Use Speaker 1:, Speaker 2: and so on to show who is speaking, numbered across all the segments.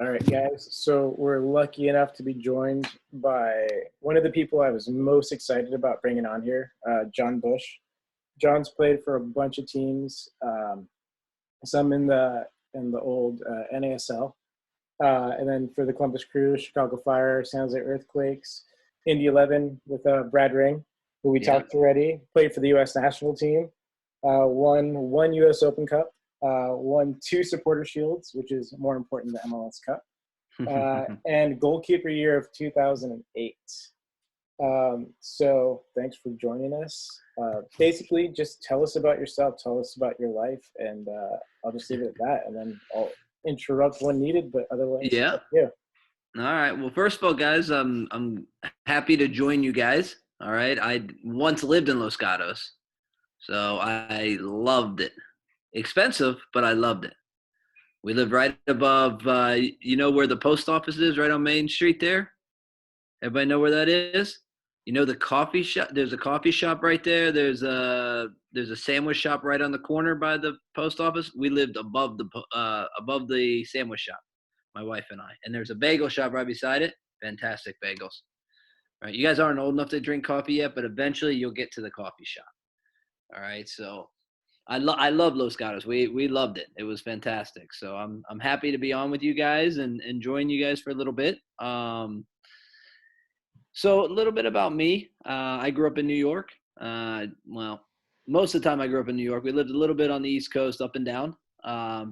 Speaker 1: All right, guys. So we're lucky enough to be joined by one of the people I was most excited about bringing on here, Jon Busch. John's played for a bunch of teams, some in the old NASL, and then for the Columbus Crew, Chicago Fire, San Jose Earthquakes, Indy 11 with Brad Ring, who we talked to already. Played for the U.S. national team, won one U.S. Open Cup. Won two Supporter Shields, which is more important than the MLS Cup, and goalkeeper year of 2008. So thanks for joining us. Basically, just tell us about yourself, tell us about your life, and I'll just leave it at that, and then I'll interrupt when needed, but otherwise,
Speaker 2: yeah. All right. Well, first of all, guys, I'm happy to join you guys. All right. I once lived in Los Gatos, so I loved it. Expensive, but I loved it. We lived right above, you know where the post office is, right on Main Street there? Everybody know where that is? You know the coffee shop? There's a coffee shop right there. There's a sandwich shop right on the corner by the post office. We lived above the sandwich shop, my wife and I. And there's a bagel shop right beside it. Fantastic bagels. All right, you guys aren't old enough to drink coffee yet, but eventually you'll get to the coffee shop. All right, so I love Los Gatos. We loved it. It was fantastic. So I'm happy to be on with you guys and join you guys for a little bit. So a little bit about me. I grew up in New York. Well, most of the time I grew up in New York. We lived a little bit on the East Coast, up and down.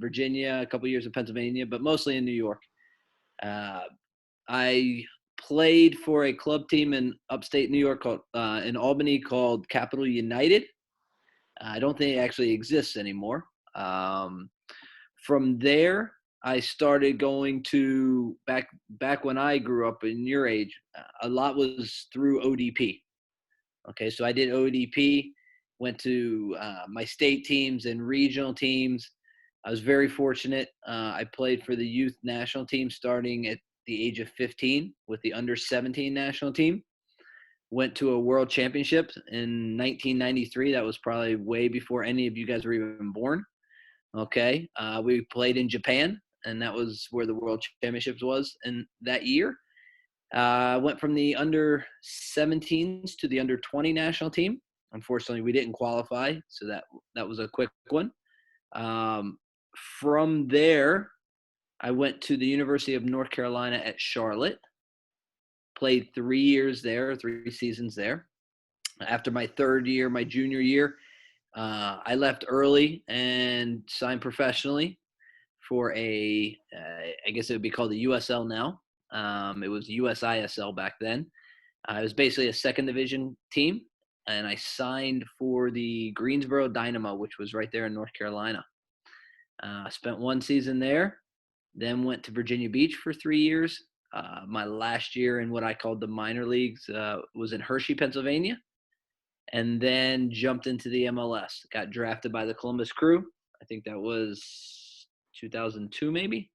Speaker 2: Virginia, a couple years in Pennsylvania, but mostly in New York. I played for a club team in upstate New York called in Albany called Capital United. I don't think it actually exists anymore. From there, I started going to back when I grew up in your age. A lot was through ODP. Okay, so I did ODP, went to my state teams and regional teams. I was very fortunate. I played for the youth national team starting at the age of 15 with the under 17 national team. Went to a world championship in 1993. That was probably way before any of you guys were even born. Okay. We played in Japan, and that was where the world championships was in that year. Went from the under 17s to the under 20 national team. Unfortunately, we didn't qualify, so that was a quick one. From there, I went to the University of North Carolina at Charlotte. Played 3 years there, 3 seasons there. After my third year, my junior year, I left early and signed professionally for I guess it would be called the USL now. It was USISL back then. It was basically a second division team, and I signed for the Greensboro Dynamo, which was right there in North Carolina. Spent 1 season there, then went to Virginia Beach for 3 years. My last year in what I called the minor leagues was in Hershey, Pennsylvania, and then jumped into the MLS. Got drafted by the Columbus Crew. I think that was 2002 maybe.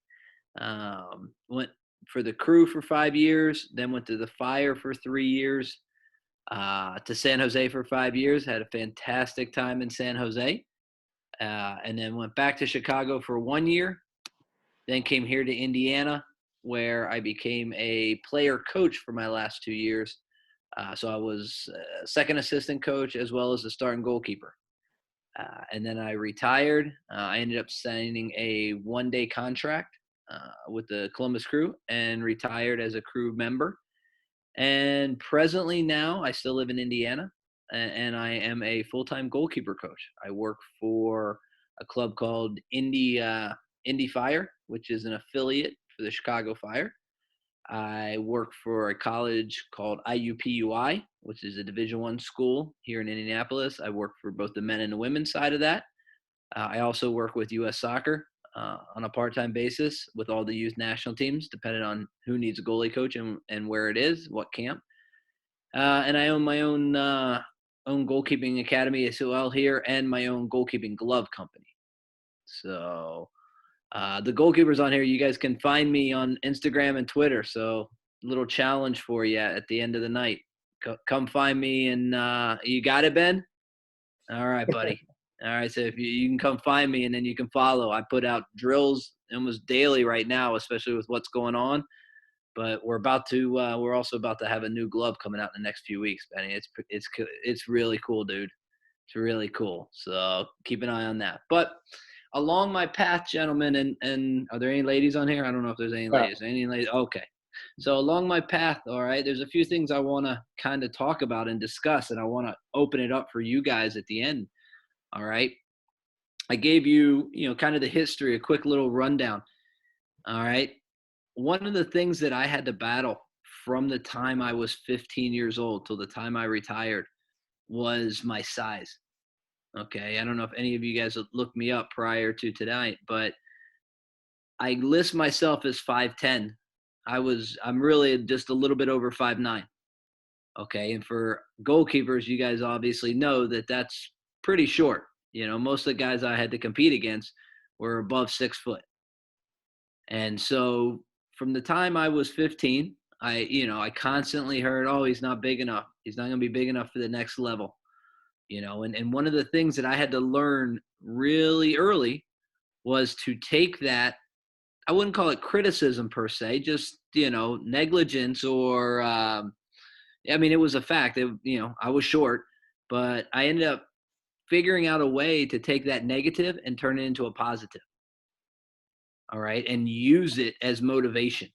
Speaker 2: Went for the Crew for 5 years, then went to the Fire for 3 years, to San Jose for 5 years. Had a fantastic time in San Jose, and then went back to Chicago for 1 year, then came here to Indiana, where I became a player coach for my last 2 years. So I was a second assistant coach as well as a starting goalkeeper. And then I retired. I ended up signing a 1-day contract with the Columbus Crew and retired as a Crew member. And presently now I still live in Indiana, and I am a full-time goalkeeper coach. I work for a club called Indy Fire, which is an affiliate for the Chicago Fire. I work for a college called IUPUI, which is a Division I school here in Indianapolis. I work for both the men and the women's side of that. I also work with U.S. Soccer on a part-time basis with all the youth national teams, depending on who needs a goalie coach and where it is, what camp. And I own my own goalkeeping academy as well here, and my own goalkeeping glove company. So the goalkeepers on here, you guys can find me on Instagram and Twitter. So little challenge for you at the end of the night. Come find me, and you got it, Ben? All right, buddy. All right, so if you can come find me and then you can follow. I put out drills almost daily right now, especially with what's going on. But we're also about to have a new glove coming out in the next few weeks, Benny. It's really cool, dude. It's really cool. So keep an eye on that. But along my path, gentlemen, and are there any ladies on here? I don't know if there's any ladies. Any ladies? Okay. So along my path, all right, there's a few things I want to kind of talk about and discuss, and I want to open it up for you guys at the end. All right. I gave you, kind of the history, a quick little rundown. All right. One of the things that I had to battle from the time I was 15 years old till the time I retired was my size. Okay. I don't know if any of you guys looked me up prior to tonight, but I list myself as 5'10". I'm really just a little bit over 5'9". Okay. And for goalkeepers, you guys obviously know that that's pretty short. Most of the guys I had to compete against were above 6 foot. And so from the time I was 15, I constantly heard, oh, he's not big enough. He's not going to be big enough for the next level. And one of the things that I had to learn really early was to take that. I wouldn't call it criticism per se, just, negligence or, it was a fact that, I was short, but I ended up figuring out a way to take that negative and turn it into a positive. All right. And use it as motivation.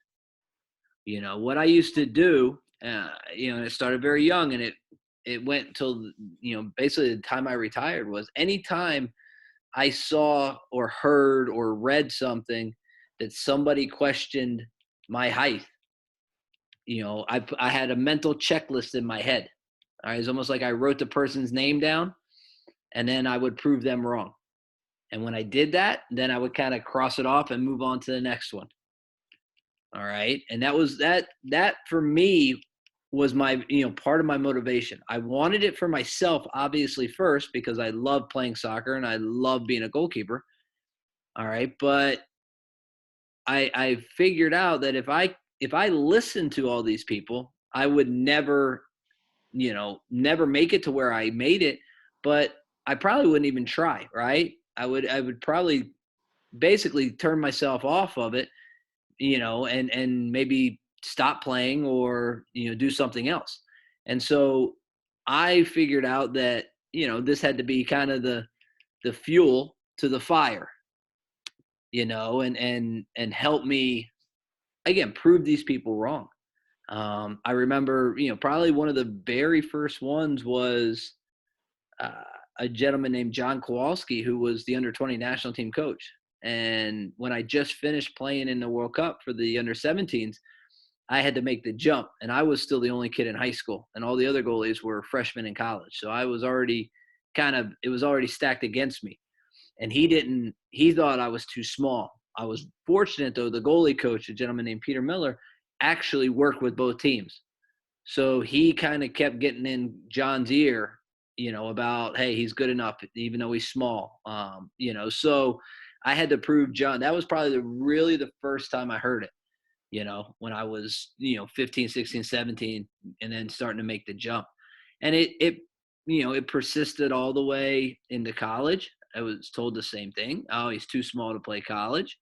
Speaker 2: What I used to do, it started very young and it went until, basically the time I retired was anytime I saw or heard or read something that somebody questioned my height, I had a mental checklist in my head. All right. It's almost like I wrote the person's name down and then I would prove them wrong. And when I did that, then I would kind of cross it off and move on to the next one. All right. And that for me was my, part of my motivation. I wanted it for myself, obviously, first, because I love playing soccer and I love being a goalkeeper. All right. But I figured out that if I listened to all these people, I would never make it to where I made it, but I probably wouldn't even try. Right. I would probably basically turn myself off of it, and maybe stop playing or, do something else. And so I figured out that, this had to be kind of the fuel to the fire, and help me, again, prove these people wrong. I remember, probably one of the very first ones was a gentleman named John Kowalski, who was the under-20 national team coach. And when I just finished playing in the World Cup for the under-17s, I had to make the jump. And I was still the only kid in high school. And all the other goalies were freshmen in college. So I was already it was already stacked against me. And he thought I was too small. I was fortunate, though, the goalie coach, a gentleman named Peter Miller, actually worked with both teams. So he kind of kept getting in John's ear, about, hey, he's good enough, even though he's small. So I had to prove John. That was probably really the first time I heard it, when I was, 15, 16, 17, and then starting to make the jump. And it persisted all the way into college. I was told the same thing. Oh, he's too small to play college.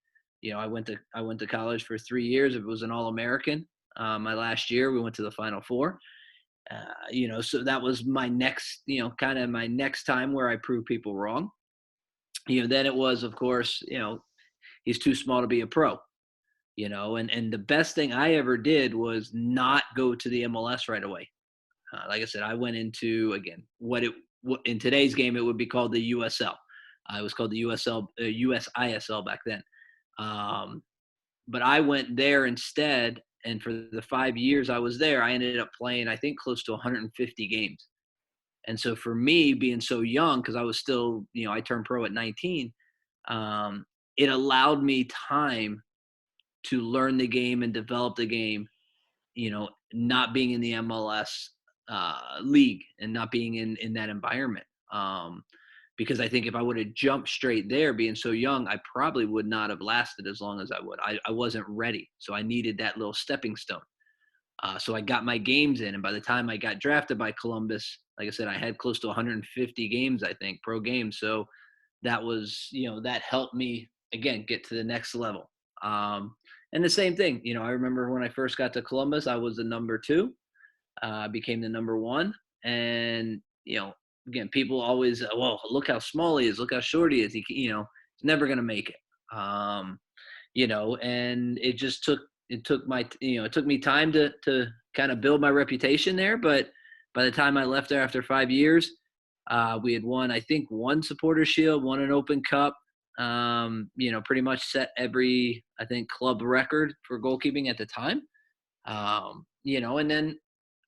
Speaker 2: I went to college for 3 years. It was an All-American. My last year, we went to the Final Four. So that was my next, kind of my next time where I proved people wrong. Then it was, of course, he's too small to be a pro. And the best thing I ever did was not go to the MLS right away. Like I said, I went into, again, what in today's game it would be called the USL. It was called the USISL back then. But I went there instead, and for the 5 years I was there, I ended up playing, I think, close to 150 games. And so for me, being so young, because I was still, I turned pro at 19, it allowed me time to learn the game and develop the game, not being in the MLS league and not being in that environment. Because I think if I would have jumped straight there, being so young, I probably would not have lasted as long as I would. I wasn't ready. So I needed that little stepping stone. So I got my games in, and by the time I got drafted by Columbus, like I said, I had close to 150 games, I think, pro games. So that was, that helped me again get to the next level. And the same thing, I remember when I first got to Columbus, I was the number 2, became the number 1, and again, people always, well, look how small he is, look how short he is. He's never gonna make it. And it took me time to kind of build my reputation there. But by the time I left there after 5 years, we had won, I think, one Supporter Shield, won an Open Cup. Pretty much set every, I think, club record for goalkeeping at the time. And then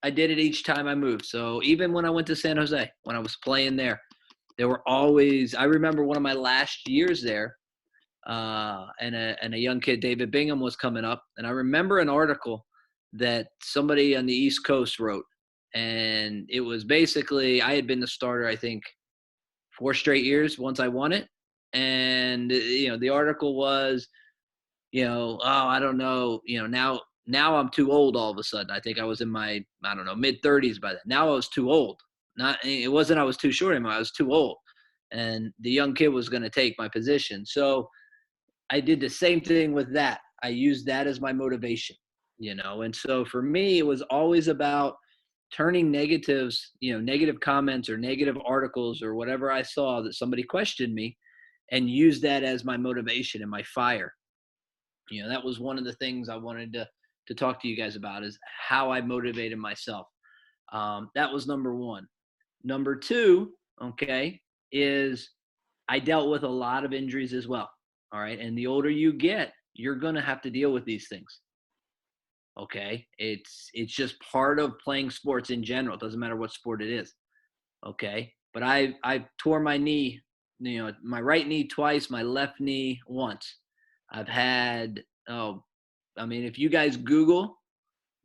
Speaker 2: I did it each time I moved. So even when I went to San Jose, when I was playing there were always, I remember one of my last years there, and a young kid, David Bingham, was coming up. And I remember an article that somebody on the East Coast wrote. And it was basically, I had been the starter, I think, 4 straight years once I won it. And, the article was, oh, I don't know, now I'm too old all of a sudden. I think I was in my, I don't know, mid-30s by then. Now I was too old. It wasn't I was too short anymore. I was too old. And the young kid was going to take my position. So I did the same thing with that. I used that as my motivation, And so for me, it was always about turning negatives, negative comments or negative articles or whatever I saw that somebody questioned me, and use that as my motivation and my fire. That was one of the things I wanted to talk to you guys about, is how I motivated myself. That was number 1. Number 2, okay, is I dealt with a lot of injuries as well. All right. And the older you get, you're going to have to deal with these things. Okay. It's just part of playing sports in general. It doesn't matter what sport it is. Okay. But I tore my knee, my right knee twice, my left knee once. I've had, if you guys Google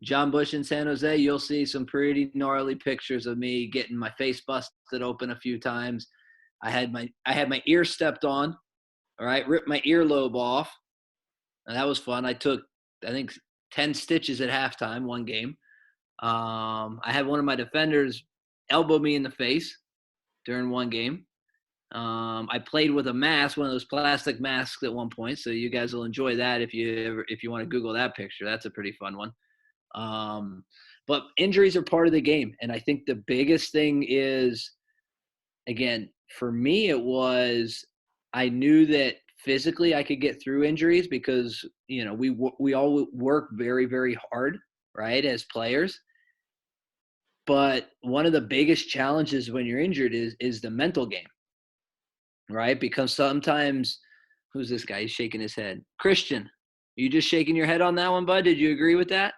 Speaker 2: Jon Busch in San Jose, you'll see some pretty gnarly pictures of me getting my face busted open a few times. I had my ear stepped on. All right, ripped my earlobe off. And that was fun. I took, I think, 10 stitches at halftime, one game. I had one of my defenders elbow me in the face during one game. I played with a mask, one of those plastic masks at one point. So you guys will enjoy that if you want to Google that picture. That's a pretty fun one. But injuries are part of the game. And I think the biggest thing is, again, for me, it was, I knew that physically I could get through injuries because, we all work very, very hard, right, as players. But one of the biggest challenges when you're injured is the mental game, right? Because sometimes, who's this guy? He's shaking his head. Christian, you just shaking your head on that one, bud? Did you agree with that?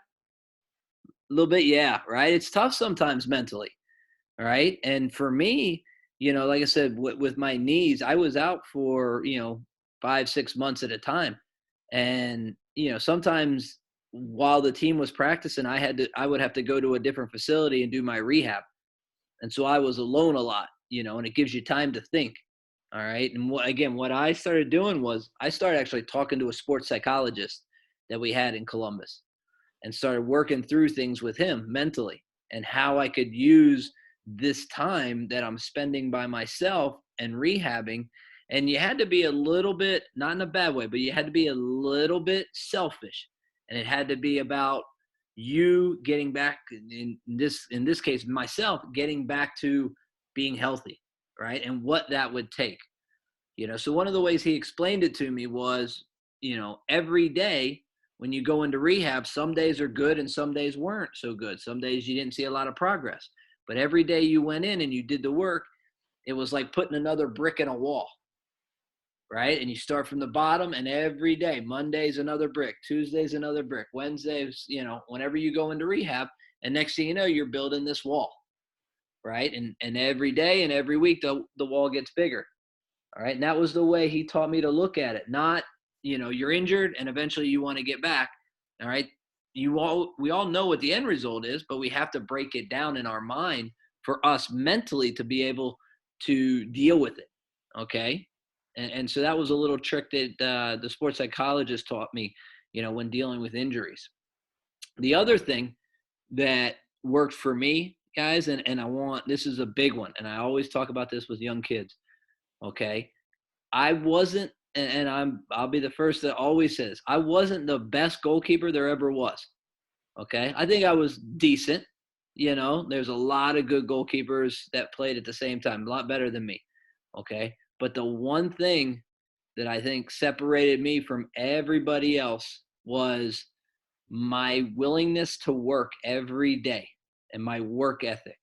Speaker 2: A little bit, yeah, right? It's tough sometimes mentally, right? And for me, like I said, with my knees, I was out for, 5-6 months at a time. And, sometimes while the team was practicing, I would have to go to a different facility and do my rehab. And so I was alone a lot, and it gives you time to think. All right. And what I started doing was I started actually talking to a sports psychologist that we had in Columbus, and started working through things with him mentally, and how I could use this time that I'm spending by myself and rehabbing. And you had to be a little bit, not in a bad way, but you had to be a little bit selfish. And it had to be about you getting back, in this case, myself, getting back to being healthy, right? And what that would take. So one of the ways he explained it to me was, every day when you go into rehab, some days are good and some days weren't so good. Some days you didn't see a lot of progress. But every day you went in and you did the work, it was like putting another brick in a wall, right? And you start from the bottom, and every day, Monday's another brick, Tuesday's another brick, Wednesday's, whenever you go into rehab, and next thing you know, you're building this wall, right? And every day and every week, the wall gets bigger, all right? And that was the way he taught me to look at it. Not, you're injured and eventually you want to get back, all right? We all know what the end result is, but we have to break it down in our mind for us mentally to be able to deal with it, okay? And so that was a little trick that the sports psychologist taught me, when dealing with injuries. The other thing that worked for me, guys, and this is a big one, and I always talk about this with young kids. Okay, I wasn't, and I'll be the first that always says I wasn't the best goalkeeper there ever was. Okay, I think I was decent. There's a lot of good goalkeepers that played at the same time, a lot better than me. Okay, but the one thing that I think separated me from everybody else was my willingness to work every day and my work ethic.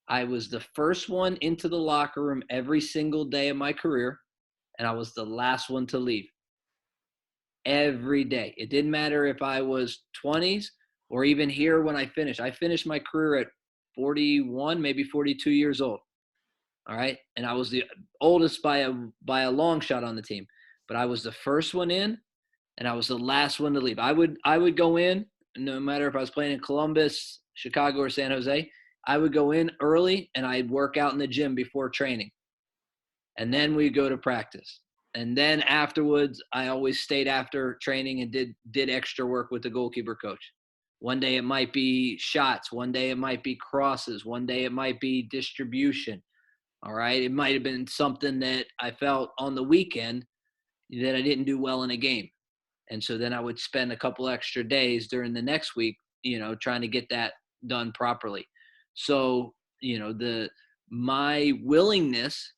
Speaker 2: I was the first one into the locker room every single day of my career, and I was the last one to leave every day. It didn't matter if I was 20s or even here when I finished. I finished my career at 41, maybe 42 years old. All right. And I was the oldest by a long shot on the team, but I was the first one in and I was the last one to leave. I would go in, no matter if I was playing in Columbus, Chicago, or San Jose, I would go in early and I'd work out in the gym before training. And then we'd go to practice. And then afterwards, I always stayed after training and did extra work with the goalkeeper coach. One day it might be shots. One day it might be crosses. One day it might be distribution. All right. It might have been something that I felt on the weekend that I didn't do well in a game. And so then I would spend a couple extra days during the next week, trying to get that done properly. So, my willingness,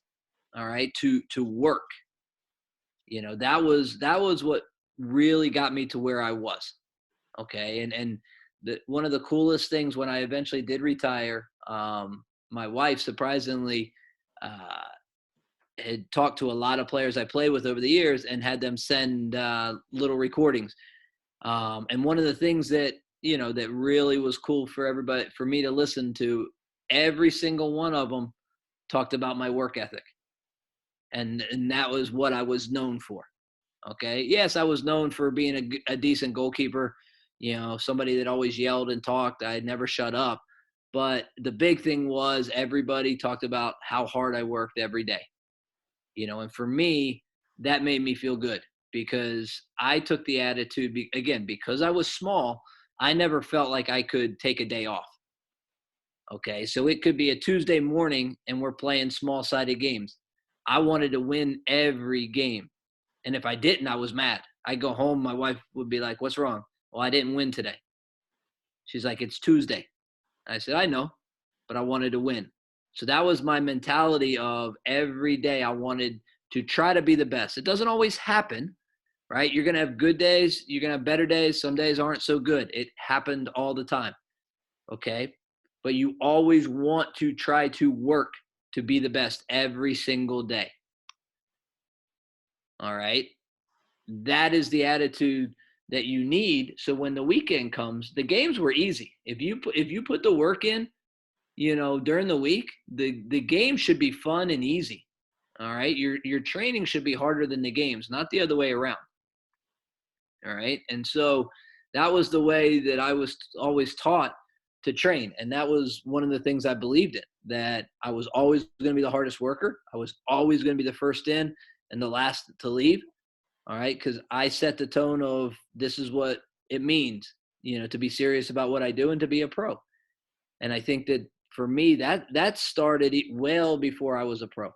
Speaker 2: all right, to work, that was what really got me to where I was. Okay. And one of the coolest things when I eventually did retire, my wife surprisingly had talked to a lot of players I played with over the years and had them send little recordings. And one of the things that, that really was cool for everybody, for me to listen to, every single one of them talked about my work ethic. And that was what I was known for. Okay. Yes, I was known for being a decent goalkeeper, somebody that always yelled and talked. I'd never shut up. But the big thing was everybody talked about how hard I worked every day. And for me, that made me feel good because I took the attitude, again, because I was small, I never felt like I could take a day off. Okay. So it could be a Tuesday morning and we're playing small-sided games. I wanted to win every game. And if I didn't, I was mad. I'd go home. My wife would be like, "What's wrong?" "Well, I didn't win today." She's like, "It's Tuesday." I said, "I know, but I wanted to win." So that was my mentality of every day I wanted to try to be the best. It doesn't always happen, right? You're going to have good days. You're going to have better days. Some days aren't so good. It happened all the time. Okay. But you always want to try to work to be the best every single day. All right. That is the attitude that you need. So when the weekend comes, the games were easy. If you put the work in, during the week, the game should be fun and easy. All right. Your training should be harder than the games, not the other way around. All right. And so that was the way that I was always taught to train. And that was one of the things I believed in, that I was always going to be the hardest worker. I was always going to be the first in and the last to leave. All right. Because I set the tone of this is what it means, to be serious about what I do and to be a pro. And I think that for me, that started well before I was a pro.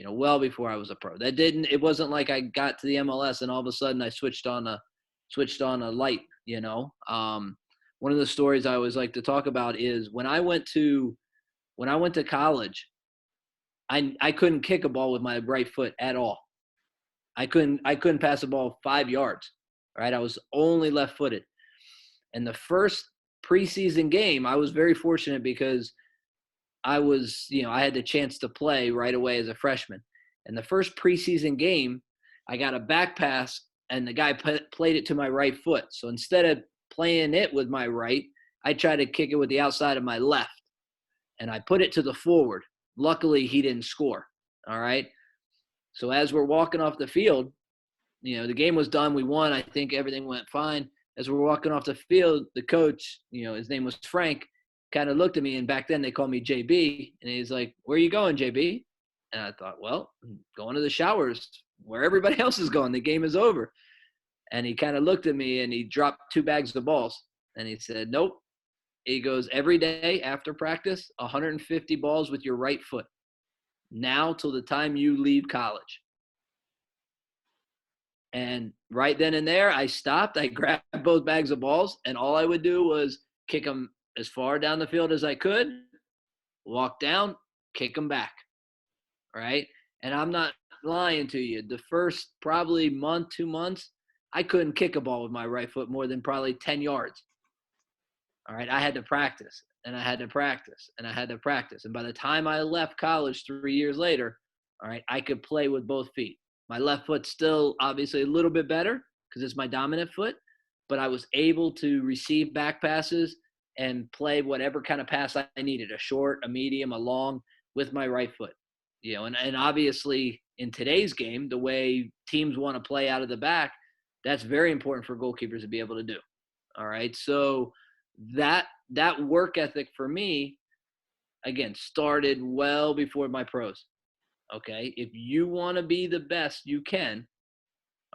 Speaker 2: Well before I was a pro. It wasn't like I got to the MLS and all of a sudden I switched on a light, one of the stories I always like to talk about is when I went to college, I couldn't kick a ball with my right foot at all. I couldn't pass a ball 5 yards. Right. I was only left-footed. And the first preseason game, I was very fortunate because I had the chance to play right away as a freshman. And the first preseason game, I got a back pass and the guy played it to my right foot. So instead of playing it with my right, I tried to kick it with the outside of my left. And I put it to the forward. Luckily, he didn't score. All right. So as we're walking off the field, the game was done. We won. I think everything went fine. As we're walking off the field, the coach, his name was Frank, kind of looked at me, and back then they called me JB, and he's like, "Where are you going, JB?" And I thought, well, I'm going to the showers where everybody else is going. The game is over. And he kind of looked at me and he dropped 2 bags of balls and he said, "Nope, he goes, every day after practice, 150 balls with your right foot. Now till the time you leave college. And right then and there, I stopped. I grabbed both bags of balls, and all I would do was kick them as far down the field as I could, walk down, kick them back. Right? And I'm not lying to you. The first probably month, 2 months, I couldn't kick a ball with my right foot more than probably 10 yards. All right. I had to practice, and I had to practice, and I had to practice. And by the time I left college 3 years later, all right, I could play with both feet. My left foot's still obviously a little bit better because it's my dominant foot, but I was able to receive back passes and play whatever kind of pass I needed, a short, a medium, a long, with my right foot. And obviously in today's game, the way teams want to play out of the back, that's very important for goalkeepers to be able to do. All right. So that work ethic for me, again, started well before my pros. Okay. If you want to be the best you can,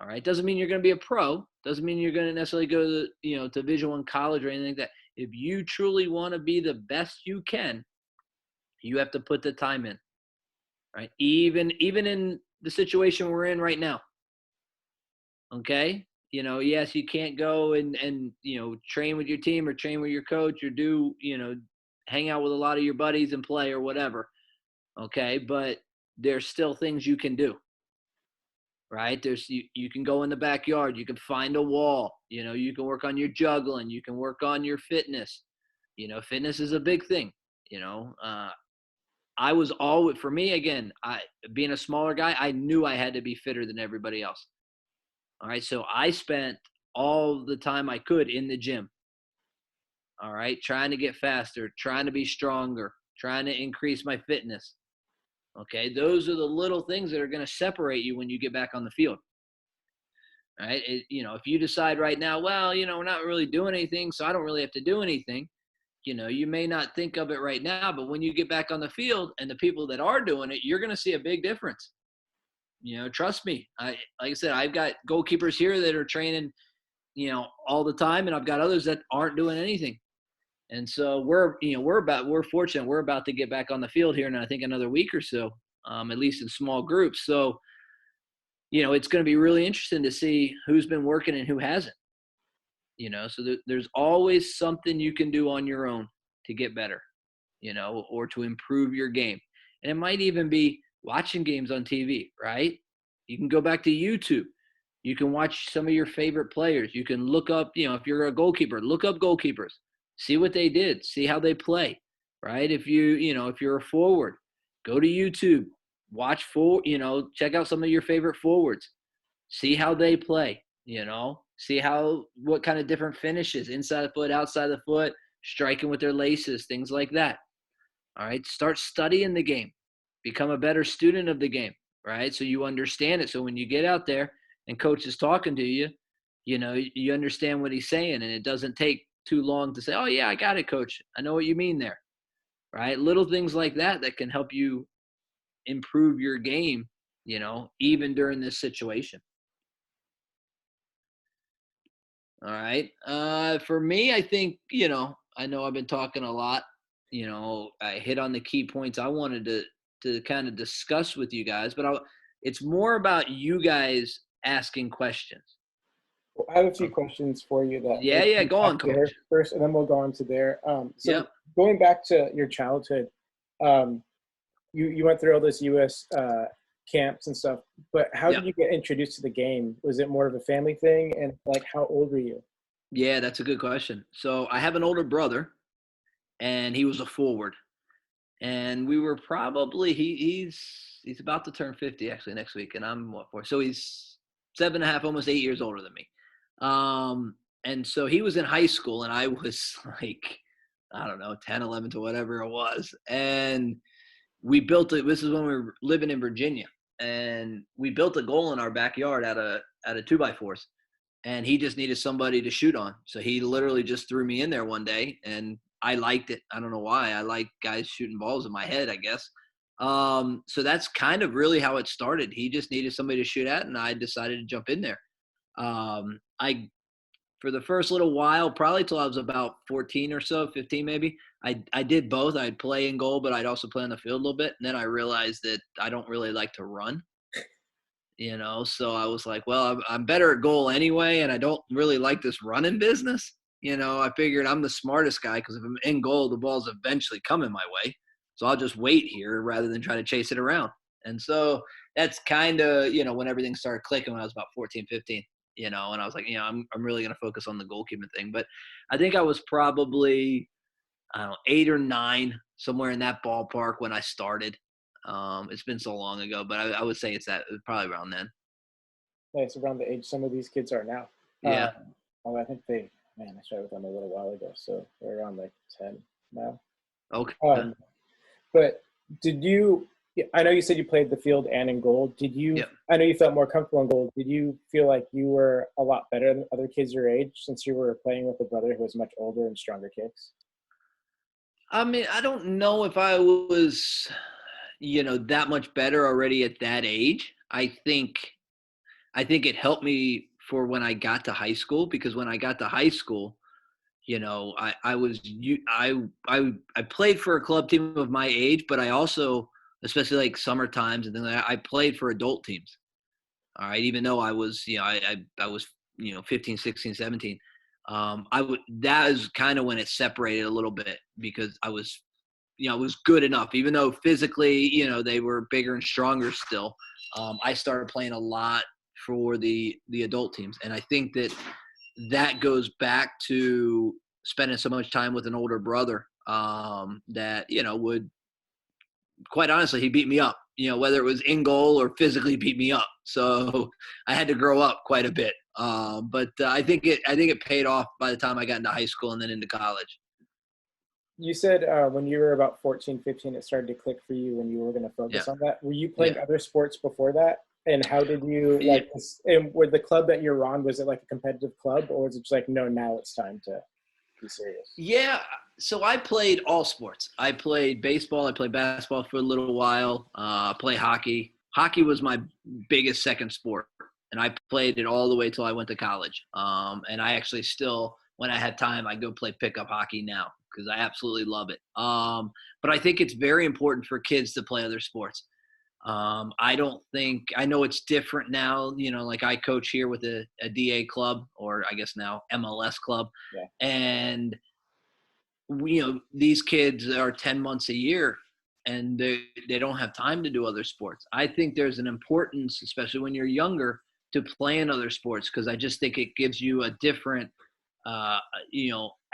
Speaker 2: all right, doesn't mean you're going to be a pro. Doesn't mean you're going to necessarily go to, to Division I college or anything like that. If you truly want to be the best you can, you have to put the time in. Right? Even in the situation we're in right now. Okay? Yes, you can't go and train with your team or train with your coach or do, hang out with a lot of your buddies and play or whatever. Okay? But there's still things you can do. Right? You can go in the backyard, you can find a wall, you can work on your juggling, you can work on your fitness. Fitness is a big thing. I was always, for me, again, being a smaller guy, I knew I had to be fitter than everybody else. All right. So I spent all the time I could in the gym. All right. Trying to get faster, trying to be stronger, trying to increase my fitness. Okay. Those are the little things that are going to separate you when you get back on the field. All right. If you decide right now, well, we're not really doing anything, so I don't really have to do anything. You may not think of it right now, but when you get back on the field and the people that are doing it, you're going to see a big difference. Trust me. Like I said, I've got goalkeepers here that are training, all the time, and I've got others that aren't doing anything. And so we're fortunate. We're about to get back on the field here in, I think, another week or so, at least in small groups. So, it's going to be really interesting to see who's been working and who hasn't. So there's always something you can do on your own to get better, or to improve your game. And it might even be watching games on TV, right? You can go back to YouTube. You can watch some of your favorite players. You can look up, if you're a goalkeeper, look up goalkeepers, see what they did, see how they play, right? If you're a forward, go to YouTube, watch check out some of your favorite forwards, see how they play, see what kind of different finishes, inside the foot, outside the foot, striking with their laces, things like that. All right. Start studying the game, become a better student of the game, right? So you understand it. So when you get out there and coach is talking to you, you understand what he's saying, and it doesn't take too long to say, oh yeah, I got it, coach. I know what you mean there. Right. Little things like that can help you improve your game, even during this situation. All right. For me, I think, I know I've been talking a lot. I hit on the key points I wanted to kind of discuss with you guys, but it's more about you guys asking questions.
Speaker 1: Well, I have a few questions for you that.
Speaker 2: Yeah. Go on, coach.
Speaker 1: First, and then we'll go on to there.
Speaker 2: Yep.
Speaker 1: Going back to your childhood, you went through all this U.S. Camps and stuff, but how did you get introduced to the game? Was it more of a family thing? And how old were you?
Speaker 2: Yeah, that's a good question. So I have an older brother, and he was a forward, and we were probably he's about to turn 50 actually next week, and I'm what for? So he's 7.5, almost 8 years older than me. And so he was in high school, and I was like, I don't know, 10, 11 to whatever it was, and we built it. This is when we were living in Virginia, and we built a goal in our backyard out of 2x4s, and he just needed somebody to shoot on. So he literally just threw me in there one day, and I liked it. I don't know why. I like guys shooting balls in my head, I guess. So that's kind of really how it started. He just needed somebody to shoot at, and I decided to jump in there. for the first little while, probably till I was about 14 or so, 15 maybe. I did both. I'd play in goal, but I'd also play on the field a little bit. And then I realized that I don't really like to run, so I was like, well, I'm better at goal anyway, and I don't really like this running business. I figured I'm the smartest guy because if I'm in goal, the ball's eventually coming my way. So I'll just wait here rather than try to chase it around. And so that's kind of, when everything started clicking when I was about 14, 15, and I was like, I'm really going to focus on the goalkeeping thing. But I think I was probably, I don't know, 8 or 9, somewhere in that ballpark when I started. It's been so long ago, but I would say it's probably around then.
Speaker 1: Yeah, it's around the age some of these kids are now.
Speaker 2: Yeah.
Speaker 1: Well, I think I started with them a little while ago, so they're around like 10 now.
Speaker 2: Okay.
Speaker 1: But I know you said you played the field and in goal.
Speaker 2: Yep.
Speaker 1: I know you felt more comfortable in goal. Did you feel like you were a lot better than other kids your age since you were playing with a brother who was much older and stronger kicks?
Speaker 2: I mean, I don't know if I was, that much better already at that age. I think it helped me for when I got to high school, because when I got to high school, I played for a club team of my age, but I also, especially like summer times, and then I played for adult teams. All right, even though I was, I was, 15, 16, 17. That is kind of when it separated a little bit, because I was good enough, even though physically, they were bigger and stronger still. I started playing a lot for the adult teams. And I think that goes back to spending so much time with an older brother, that, would, quite honestly, he beat me up, whether it was in goal or physically beat me up. So I had to grow up quite a bit. But I think it paid off by the time I got into high school and then into college.
Speaker 1: You said when you were about 14, 15, it started to click for you when you were going to focus on that. Were you playing other sports before that? And how did you like this? And with the club that you're on, was it like a competitive club, or was it just like, no, now it's time to be serious?
Speaker 2: Yeah. So I played all sports. I played baseball. I played basketball for a little while. I played hockey. Hockey was my biggest second sport, and I played it all the way till I went to college. And I actually still, when I had time, I go play pickup hockey now because I absolutely love it. But I think it's very important for kids to play other sports. I know it's different now, like I coach here with a DA club, or I guess now MLS club.
Speaker 1: Yeah.
Speaker 2: And, these kids are 10 months a year and they don't have time to do other sports. I think there's an importance, especially when you're younger, to play in other sports, because I just think it gives you a different,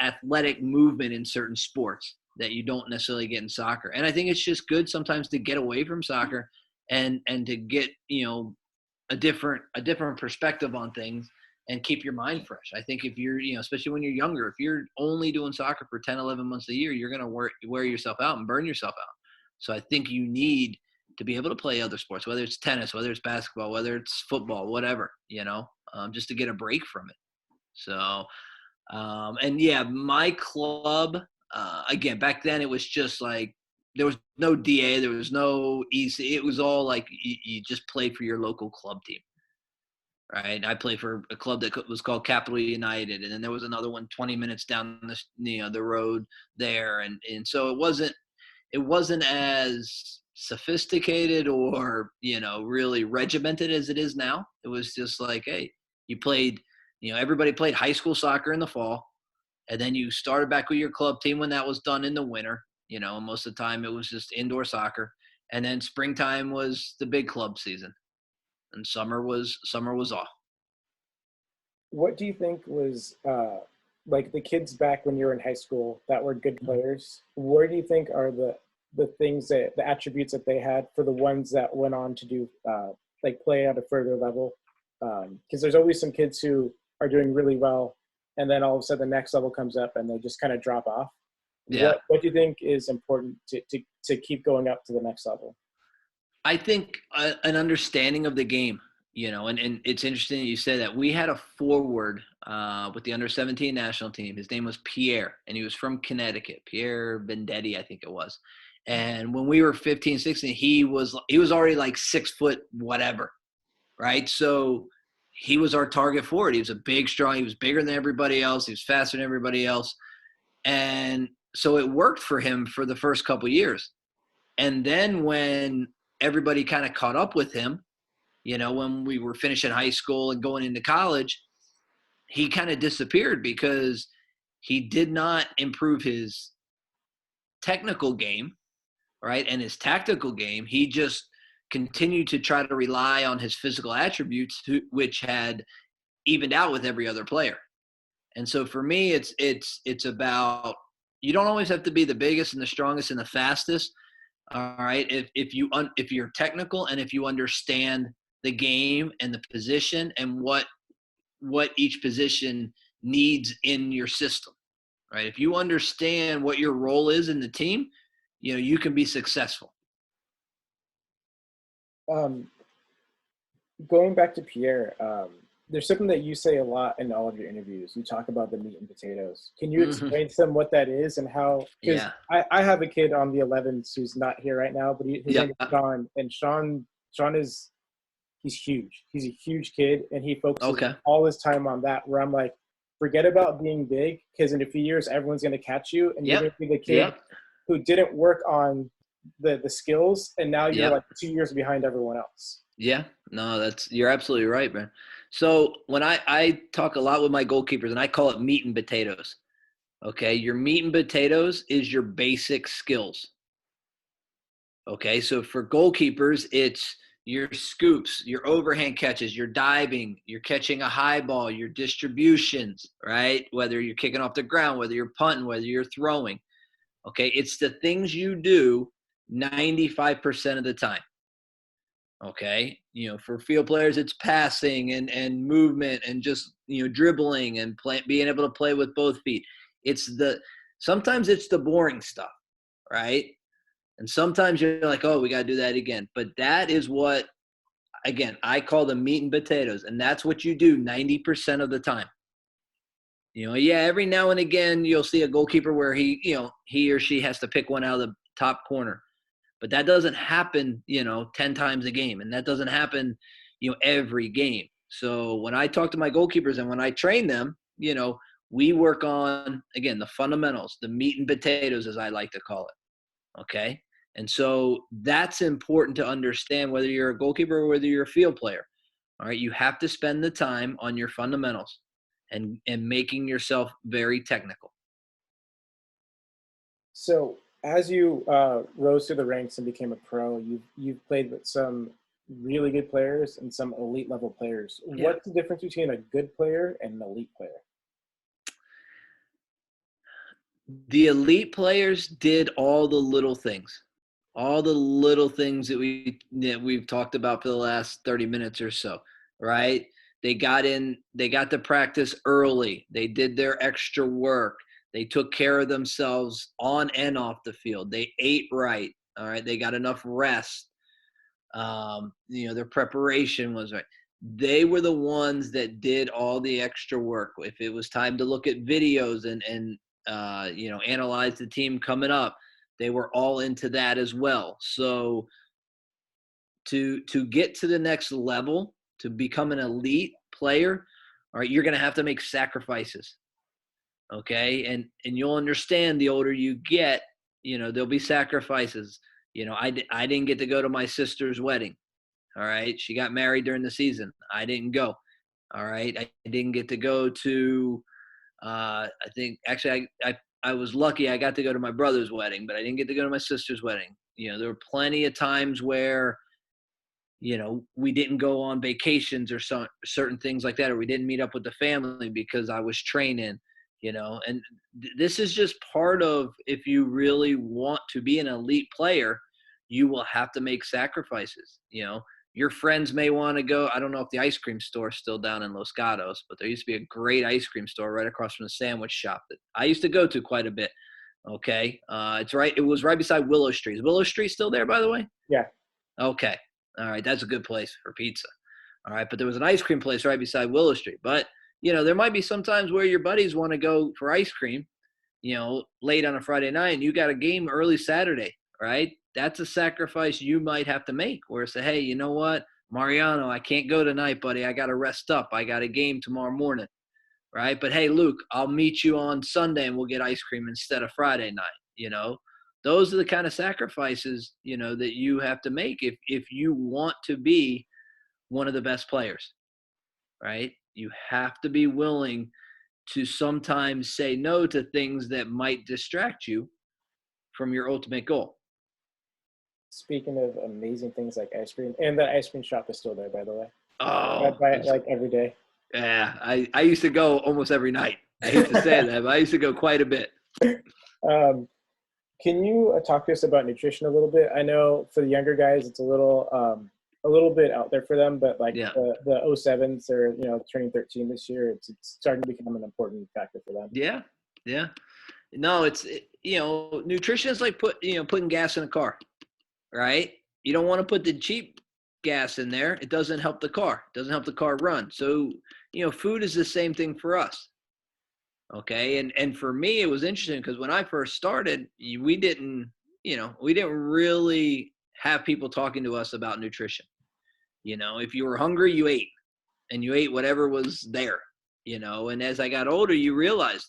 Speaker 2: athletic movement in certain sports that you don't necessarily get in soccer. And I think it's just good sometimes to get away from soccer and to get, a different perspective on things and keep your mind fresh. I think if you're, especially when you're younger, if you're only doing soccer for 10, 11 months a year, you're going to wear yourself out and burn yourself out. So I think you need to be able to play other sports, whether it's tennis, whether it's basketball, whether it's football, whatever, just to get a break from it. So, and yeah, my club, again, back then it was just like, there was no DA, there was no EC. It was all like you just played for your local club team, right? I played for a club that was called Capital United, and then there was another one 20 minutes down the road there, and so it wasn't as sophisticated or really regimented as it is now. It was just like, hey, you played, everybody played high school soccer in the fall, and then you started back with your club team when that was done in the winter. Most of the time it was just indoor soccer, and then springtime was the big club season, and summer was off.
Speaker 1: What do you think was like the kids back when you were in high school that were good players? Where do you think are the things the attributes that they had for the ones that went on to do like play at a further level? Because there's always some kids who are doing really well, and then all of a sudden the next level comes up and they just kind of drop off.
Speaker 2: Yeah.
Speaker 1: What do you think is important to keep going up to the next level?
Speaker 2: I think an understanding of the game, and it's interesting that you say that. We had a forward with the under-17 national team. His name was Pierre, and he was from Connecticut. Pierre Vendetti, I think it was. And when we were 15, 16, he was already like 6 foot whatever, right? So he was our target forward. He was a big, strong. He was bigger than everybody else. He was faster than everybody else. And so it worked for him for the first couple of years. And then when everybody kind of caught up with him, when we were finishing high school and going into college, he kind of disappeared because he did not improve his technical game, right? And his tactical game. He just continued to try to rely on his physical attributes, which had evened out with every other player. And so for me, it's about, you don't always have to be the biggest and the strongest and the fastest. All right. If you're technical and if you understand the game and the position and what each position needs in your system, right? If you understand what your role is in the team, you can be successful.
Speaker 1: Going back to Pierre, there's something that you say a lot in all of your interviews. You talk about the meat and potatoes. Can you explain to them what that is and how? Because I have a kid on the 11s who's not here right now, but his name is Sean, and Sean is he's huge. He's a huge kid, and he focuses all his time on that. Where I'm like, forget about being big, because in a few years everyone's going to catch you, and you're going to be the kid who didn't work on the skills, and now you're like 2 years behind everyone else.
Speaker 2: Yeah, no, you're absolutely right, man. So when I talk a lot with my goalkeepers, and I call it meat and potatoes. Okay, your meat and potatoes is your basic skills. Okay, so for goalkeepers, it's your scoops, your overhand catches, your diving, you're catching a high ball, your distributions, right? Whether you're kicking off the ground, whether you're punting, whether you're throwing. Okay, it's the things you do 95% of the time. Okay, for field players, it's passing and movement and just dribbling and being able to play with both feet. Sometimes it's the boring stuff, right? And sometimes you're like, oh, we got to do that again. But that is what, again, I call the meat and potatoes, and that's what you do 90% of the time. Every now and again you'll see a goalkeeper where he or she has to pick one out of the top corner. But that doesn't happen, 10 times a game. And that doesn't happen, every game. So when I talk to my goalkeepers and when I train them, we work on, again, the fundamentals, the meat and potatoes, as I like to call it. Okay. And so that's important to understand, whether you're a goalkeeper or whether you're a field player. All right. You have to spend the time on your fundamentals and making yourself very technical.
Speaker 1: So, as you rose through the ranks and became a pro, you've played with some really good players and some elite level players. Yeah. What's the difference between a good player and an elite player?
Speaker 2: The elite players did all the little things that we've talked about for the last 30 minutes or so, right? They got to practice early. They did their extra work. They took care of themselves on and off the field. They ate right. All right. They got enough rest. Their preparation was right. They were the ones that did all the extra work. If it was time to look at videos and analyze the team coming up, they were all into that as well. So to get to the next level, to become an elite player, all right, you're going to have to make sacrifices. Okay. And you'll understand the older you get, there'll be sacrifices. I didn't get to go to my sister's wedding. All right. She got married during the season. I didn't go. All right. I didn't get to go to, I think actually I was lucky. I got to go to my brother's wedding, but I didn't get to go to my sister's wedding. There were plenty of times where, we didn't go on vacations or certain things like that, or we didn't meet up with the family because I was training. And this is just part of, if you really want to be an elite player, you will have to make sacrifices. Your friends may want to go. I don't know if the ice cream store is still down in Los Gatos, but there used to be a great ice cream store right across from the sandwich shop that I used to go to quite a bit. Okay. It's right. It was right beside Willow Street. Is Willow Street still there, by the way?
Speaker 1: Yeah.
Speaker 2: Okay. All right. That's a good place for pizza. All right. But there was an ice cream place right beside Willow Street. But there might be some times where your buddies want to go for ice cream, late on a Friday night, and you got a game early Saturday, right? That's a sacrifice you might have to make, where say, hey, you know what? Mariano, I can't go tonight, buddy. I got to rest up. I got a game tomorrow morning, right? But hey, Luke, I'll meet you on Sunday and we'll get ice cream instead of Friday night. Those are the kind of sacrifices, that you have to make if you want to be one of the best players, right? You have to be willing to sometimes say no to things that might distract you from your ultimate goal.
Speaker 1: Speaking of amazing things like ice cream, and that ice cream shop is still there, by the way. I
Speaker 2: Oh,
Speaker 1: buy it like every day.
Speaker 2: yeah. I used to go almost every night. I hate to say that, but I used to go quite a bit.
Speaker 1: Um, can you talk to us about nutrition a little bit? I know for the younger guys, it's a little bit out there for them, but like
Speaker 2: Yeah.
Speaker 1: the 07s are, turning 13 this year. It's starting to become an important factor for them.
Speaker 2: Yeah. Yeah. No, nutrition is like putting gas in a car, right? You don't want to put the cheap gas in there. It doesn't help the car. It doesn't help the car run. So, food is the same thing for us. Okay. And for me, it was interesting because when I first started, we didn't really have people talking to us about nutrition. If you were hungry, you ate, and you ate whatever was there, and as I got older, you realized,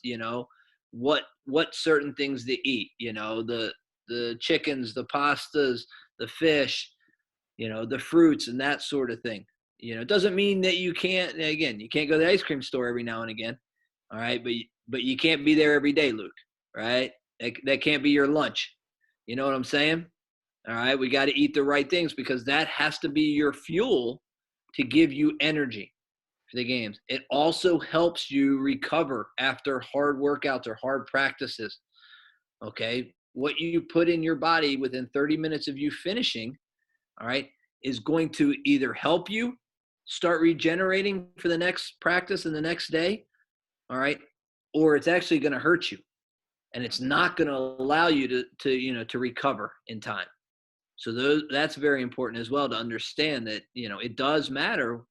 Speaker 2: what certain things to eat, the chickens, the pastas, the fish, the fruits and that sort of thing. It doesn't mean that you can't go to the ice cream store every now and again. All right. But you can't be there every day, Luke. Right. That can't be your lunch. You know what I'm saying? All right. We got to eat the right things because that has to be your fuel to give you energy for the games. It also helps you recover after hard workouts or hard practices. Okay. What you put in your body within 30 minutes of you finishing, all right, is going to either help you start regenerating for the next practice and the next day, all right, or it's actually going to hurt you, and it's not going to allow you to recover in time. So that's very important as well to understand that it does matter.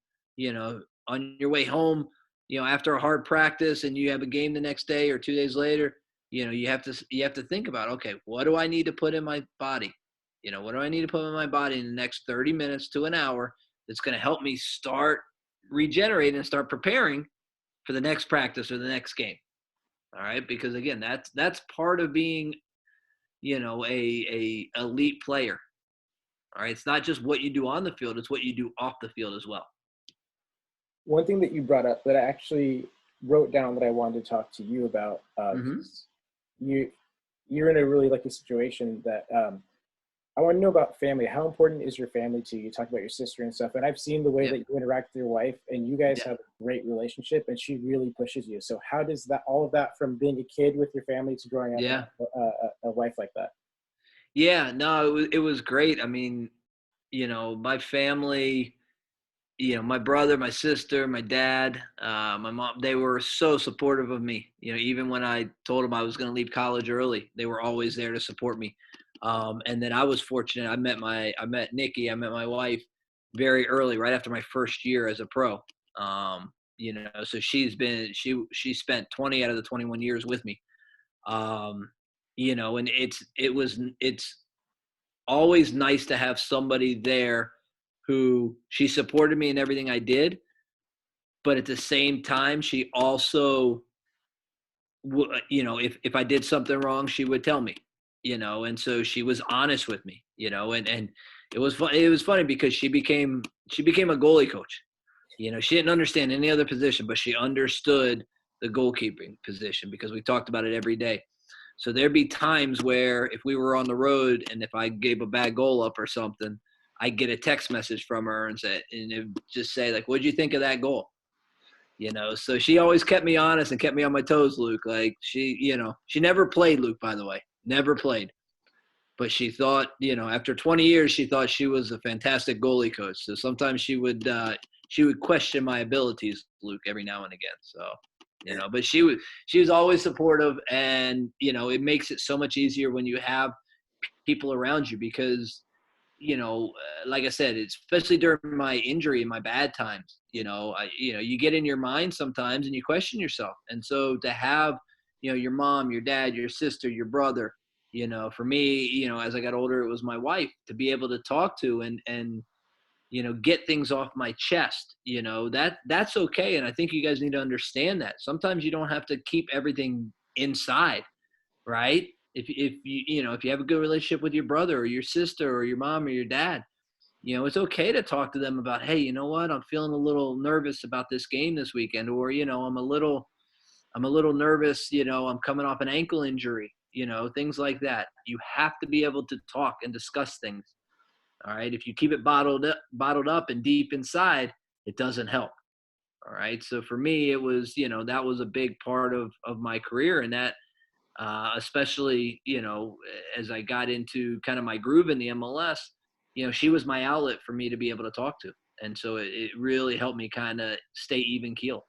Speaker 2: On your way home, after a hard practice and you have a game the next day or 2 days later, you have to think about, okay, what do I need to put in my body? What do I need to put in my body in the next 30 minutes to an hour that's going to help me start regenerating and start preparing for the next practice or the next game. All right. Because again, that's part of being, a elite player. All right. It's not just what you do on the field, it's what you do off the field as well.
Speaker 1: One thing that you brought up that I actually wrote down that I wanted to talk to you about, you're in a really lucky situation that I want to know about family. How important is your family to you? You talk about your sister and stuff, and I've seen the way that you interact with your wife, and you guys have a great relationship, and she really pushes you. So how does all of that from being a kid with your family to growing up with a wife like that?
Speaker 2: Yeah, no, it was great. I mean, my family, my brother, my sister, my dad, my mom, they were so supportive of me. Even when I told them I was going to leave college early, they were always there to support me. And then I was fortunate. I met Nikki, I met my wife very early, right after my first year as a pro. So she spent 20 out of the 21 years with me. And it's always nice to have somebody there who she supported me in everything I did, but at the same time, she also, if I did something wrong, she would tell me, and so she was honest with me, and it was fun. It was funny because she became a goalie coach. She didn't understand any other position, but she understood the goalkeeping position because we talked about it every day. So there'd be times where if we were on the road and if I gave a bad goal up or something, I'd get a text message from her and it'd just say like, "What'd you think of that goal?" So she always kept me honest and kept me on my toes, Luke. Like she never played, Luke, by the way, never played. But she thought, after 20 years, she thought she was a fantastic goalie coach. So sometimes she would question my abilities, Luke, every now and again. So, but she was always supportive, and it makes it so much easier when you have people around you because, like I said, especially during my injury and my bad times, you get in your mind sometimes and you question yourself. And so to have, your mom, your dad, your sister, your brother, for me, as I got older, it was my wife to be able to talk to and get things off my chest. That's okay. And I think you guys need to understand that. Sometimes you don't have to keep everything inside, right? If you have a good relationship with your brother or your sister or your mom or your dad, it's okay to talk to them about, hey, you know what, I'm feeling a little nervous about this game this weekend, or I'm a little nervous, I'm coming off an ankle injury, things like that. You have to be able to talk and discuss things. All right. If you keep it bottled up and deep inside, it doesn't help. All right. So for me, it was, that was a big part of my career. And that, especially, as I got into kind of my groove in the MLS, she was my outlet for me to be able to talk to. And so it really helped me kind of stay even keel.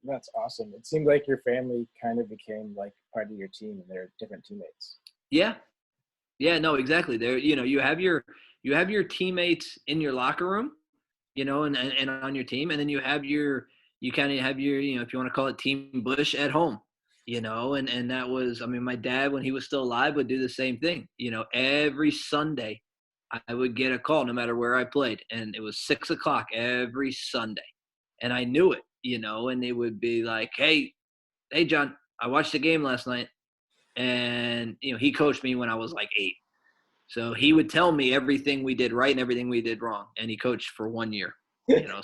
Speaker 1: That's awesome. It seemed like your family kind of became like part of your team and they're different teammates.
Speaker 2: Yeah. Yeah, no, exactly. There, you have your teammates in your locker room, and on your team, and then you kind of have your, if you want to call it Team Bush at home, and that was, I mean, my dad, when he was still alive, would do the same thing. Every Sunday I would get a call no matter where I played, and it was 6 o'clock every Sunday. And I knew it, and they would be like, hey, John, I watched the game last night. And, he coached me when I was like 8. So he would tell me everything we did right and everything we did wrong. And he coached for 1 year,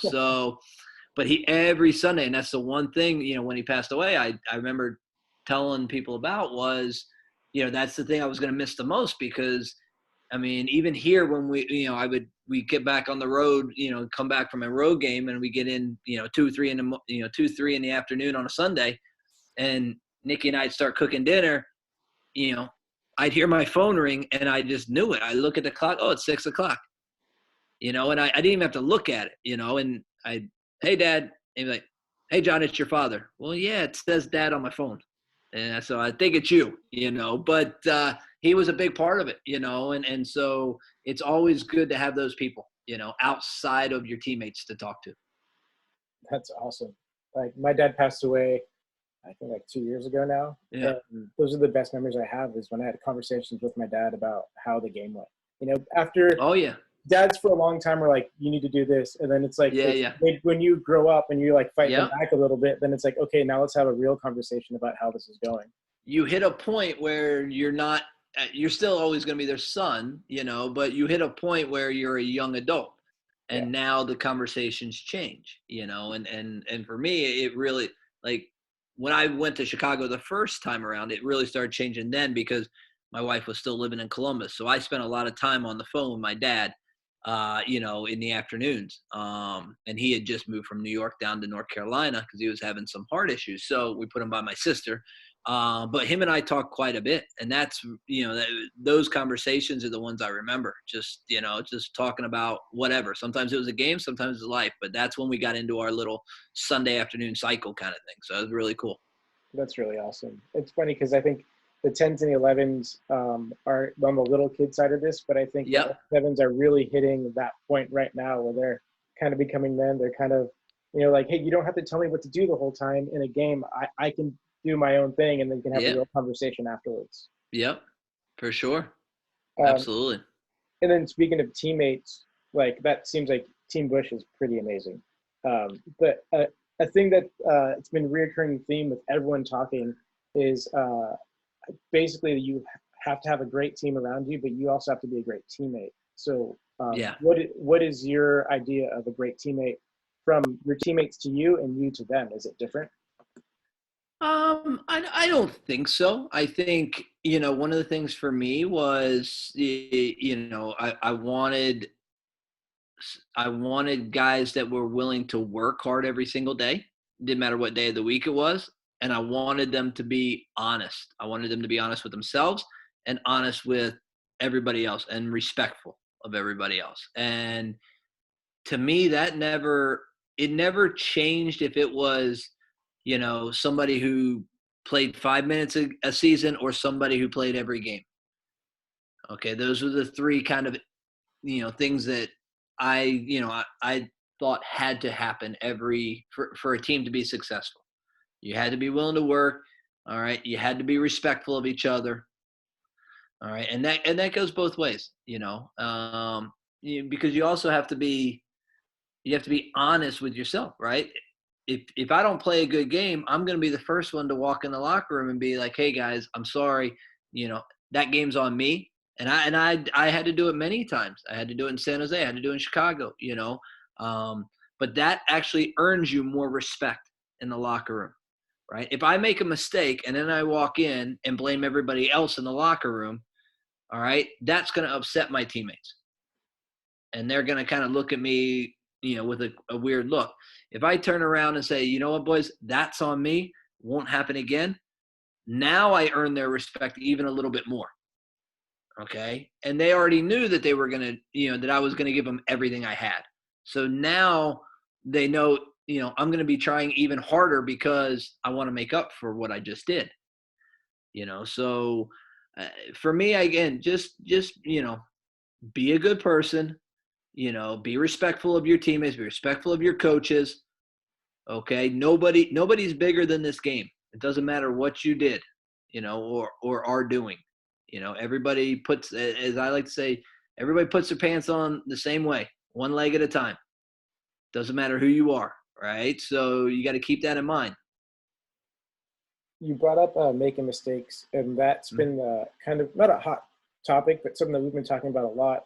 Speaker 2: so, but he every Sunday, and that's the one thing, when he passed away, I remember telling people about was, that's the thing I was going to miss the most, because I mean, even here when we get back on the road, come back from a road game and we get in, 2, 3 in the afternoon on a Sunday, and Nikki and I'd start cooking dinner, I'd hear my phone ring and I just knew it. I look at the clock. Oh, it's 6 o'clock, and I didn't even have to look at it, and hey, Dad, and he'd be like, hey, John, it's your father. Well, yeah, it says Dad on my phone. And so I think it's you, but he was a big part of it, and so it's always good to have those people, outside of your teammates to talk to.
Speaker 1: That's awesome. Like my dad passed away, I think like 2 years ago now.
Speaker 2: Yeah.
Speaker 1: And those are the best memories I have is when I had conversations with my dad about how the game went. After
Speaker 2: Oh, yeah.
Speaker 1: dads for a long time were like, you need to do this. And then it's like,
Speaker 2: Yeah.
Speaker 1: when you grow up and you like fight them
Speaker 2: Yeah.
Speaker 1: back a little bit, then it's like, okay, now let's have a real conversation about how this is going.
Speaker 2: You hit a point where you're still always going to be their son, but you hit a point where you're a young adult. And
Speaker 1: Yeah.
Speaker 2: now the conversations change, and for me, it really, like, when I went to Chicago the first time around, it really started changing then, because my wife was still living in Columbus. So I spent a lot of time on the phone with my dad, in the afternoons. And he had just moved from New York down to North Carolina because he was having some heart issues. So we put him by my sister. But him and I talked quite a bit, and that's, those conversations are the ones I remember. Just talking about whatever. Sometimes it was a game, sometimes it was life, but that's when we got into our little Sunday afternoon cycle kind of thing. So it was really cool.
Speaker 1: That's really awesome. It's funny because I think the 10s and the 11s are on the little kid side of this, but I think
Speaker 2: Yep.
Speaker 1: the 7s are really hitting that point right now where they're kind of becoming men. They're kind of, like, hey, you don't have to tell me what to do the whole time in a game. I can do my own thing, and then you can have a
Speaker 2: Yeah.
Speaker 1: real conversation afterwards.
Speaker 2: Yep. For sure.
Speaker 1: Um,
Speaker 2: Absolutely.
Speaker 1: and then speaking of teammates, like that seems like Team Bush is pretty amazing. But a thing that it's been a reoccurring theme with everyone talking is basically you have to have a great team around you, but you also have to be a great teammate. So
Speaker 2: Yeah.
Speaker 1: what is your idea of a great teammate from your teammates to you and you to them? Is it different?
Speaker 2: I don't think so. I think, one of the things for me was, I wanted guys that were willing to work hard every single day, didn't matter what day of the week it was. And I wanted them to be honest. I wanted them to be honest with themselves and honest with everybody else and respectful of everybody else. And to me, it never changed if it was, somebody who played 5 minutes a season or somebody who played every game. Okay. Those are the three kind of, things that I thought had to happen for a team to be successful. You had to be willing to work. All right. You had to be respectful of each other. All right. And that goes both ways, because you also have to be honest with yourself, right? If I don't play a good game, I'm going to be the first one to walk in the locker room and be like, "Hey guys, I'm sorry. That game's on me." And I had to do it many times. I had to do it in San Jose. I had to do it in Chicago. But that actually earns you more respect in the locker room, right? If I make a mistake and then I walk in and blame everybody else in the locker room, all right, that's going to upset my teammates, and they're going to kind of look at me, with a weird look. If I turn around and say, "You know what, boys, that's on me, won't happen again," now I earn their respect even a little bit more. Okay. And they already knew that they were going to, that I was going to give them everything I had. So now they know, I'm going to be trying even harder because I want to make up for what I just did. So for me, again, just, be a good person, be respectful of your teammates, be respectful of your coaches. Okay. Nobody's bigger than this game. It doesn't matter what you did, or are doing. Everybody puts, as I like to say, everybody puts their pants on the same way, one leg at a time. Doesn't matter who you are, right? So you got to keep that in mind.
Speaker 1: You brought up making mistakes, and that's been kind of not a hot topic, but something that we've been talking about a lot.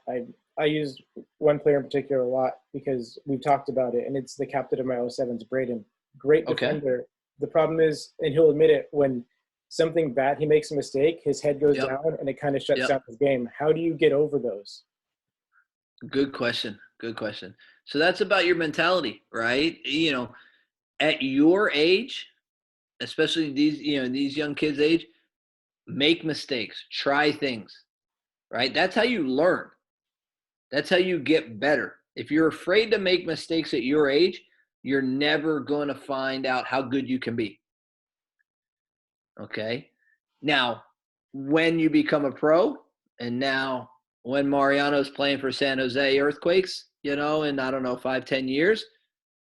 Speaker 1: I use one player in particular a lot because we've talked about it, and it's the captain of my 07s, Braden. Great defender. Okay. The problem is, and he'll admit it, when something bad, he makes a mistake, his head goes down, and it kind of shuts down his game. How do you get over those?
Speaker 2: Good question. So that's about your mentality, right? At your age, especially these young kids' age, make mistakes, try things, right? That's how you learn. That's how you get better. If you're afraid to make mistakes at your age, you're never going to find out how good you can be. Okay. Now, when you become a pro, and now when Mariano's playing for San Jose Earthquakes, in, I don't know, 5-10 years,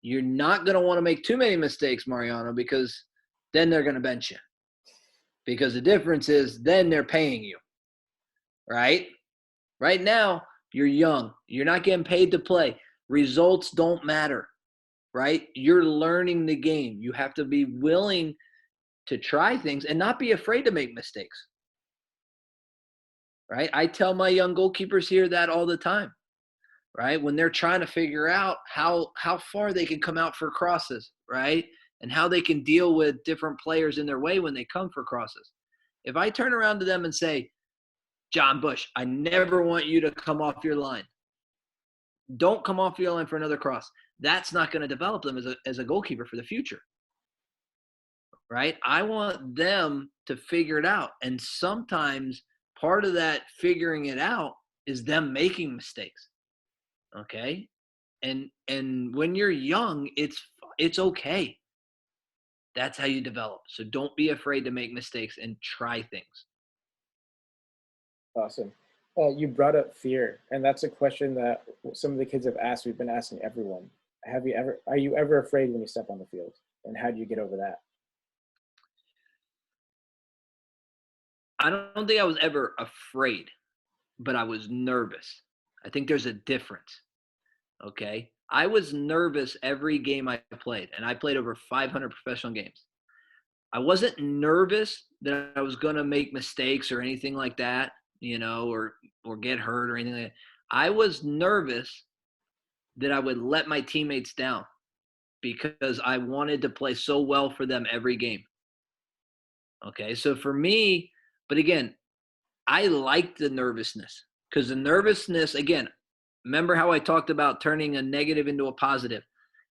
Speaker 2: you're not going to want to make too many mistakes, Mariano, because then they're going to bench you. Because the difference is then they're paying you, right? Right now, you're young. You're not getting paid to play. Results don't matter, right? You're learning the game. You have to be willing to try things and not be afraid to make mistakes, right? I tell my young goalkeepers here that all the time, right? When they're trying to figure out how far they can come out for crosses, right? And how they can deal with different players in their way when they come for crosses. If I turn around to them and say, "Jon Busch, I never want you to come off your line. Don't come off your line for another cross," that's not going to develop them as a goalkeeper for the future. Right? I want them to figure it out. And sometimes part of that figuring it out is them making mistakes. Okay? And when you're young, it's okay. That's how you develop. So don't be afraid to make mistakes and try things.
Speaker 1: Awesome. You brought up fear, and that's a question that some of the kids have asked. We've been asking everyone. Are you ever afraid when you step on the field? And how do you get over that?
Speaker 2: I don't think I was ever afraid, but I was nervous. I think there's a difference. Okay. I was nervous every game I played, and I played over 500 professional games. I wasn't nervous that I was going to make mistakes or anything like that, or get hurt or anything like that. I was nervous that I would let my teammates down because I wanted to play so well for them every game. Okay. So for me, but again, I like the nervousness because the nervousness, again, remember how I talked about turning a negative into a positive?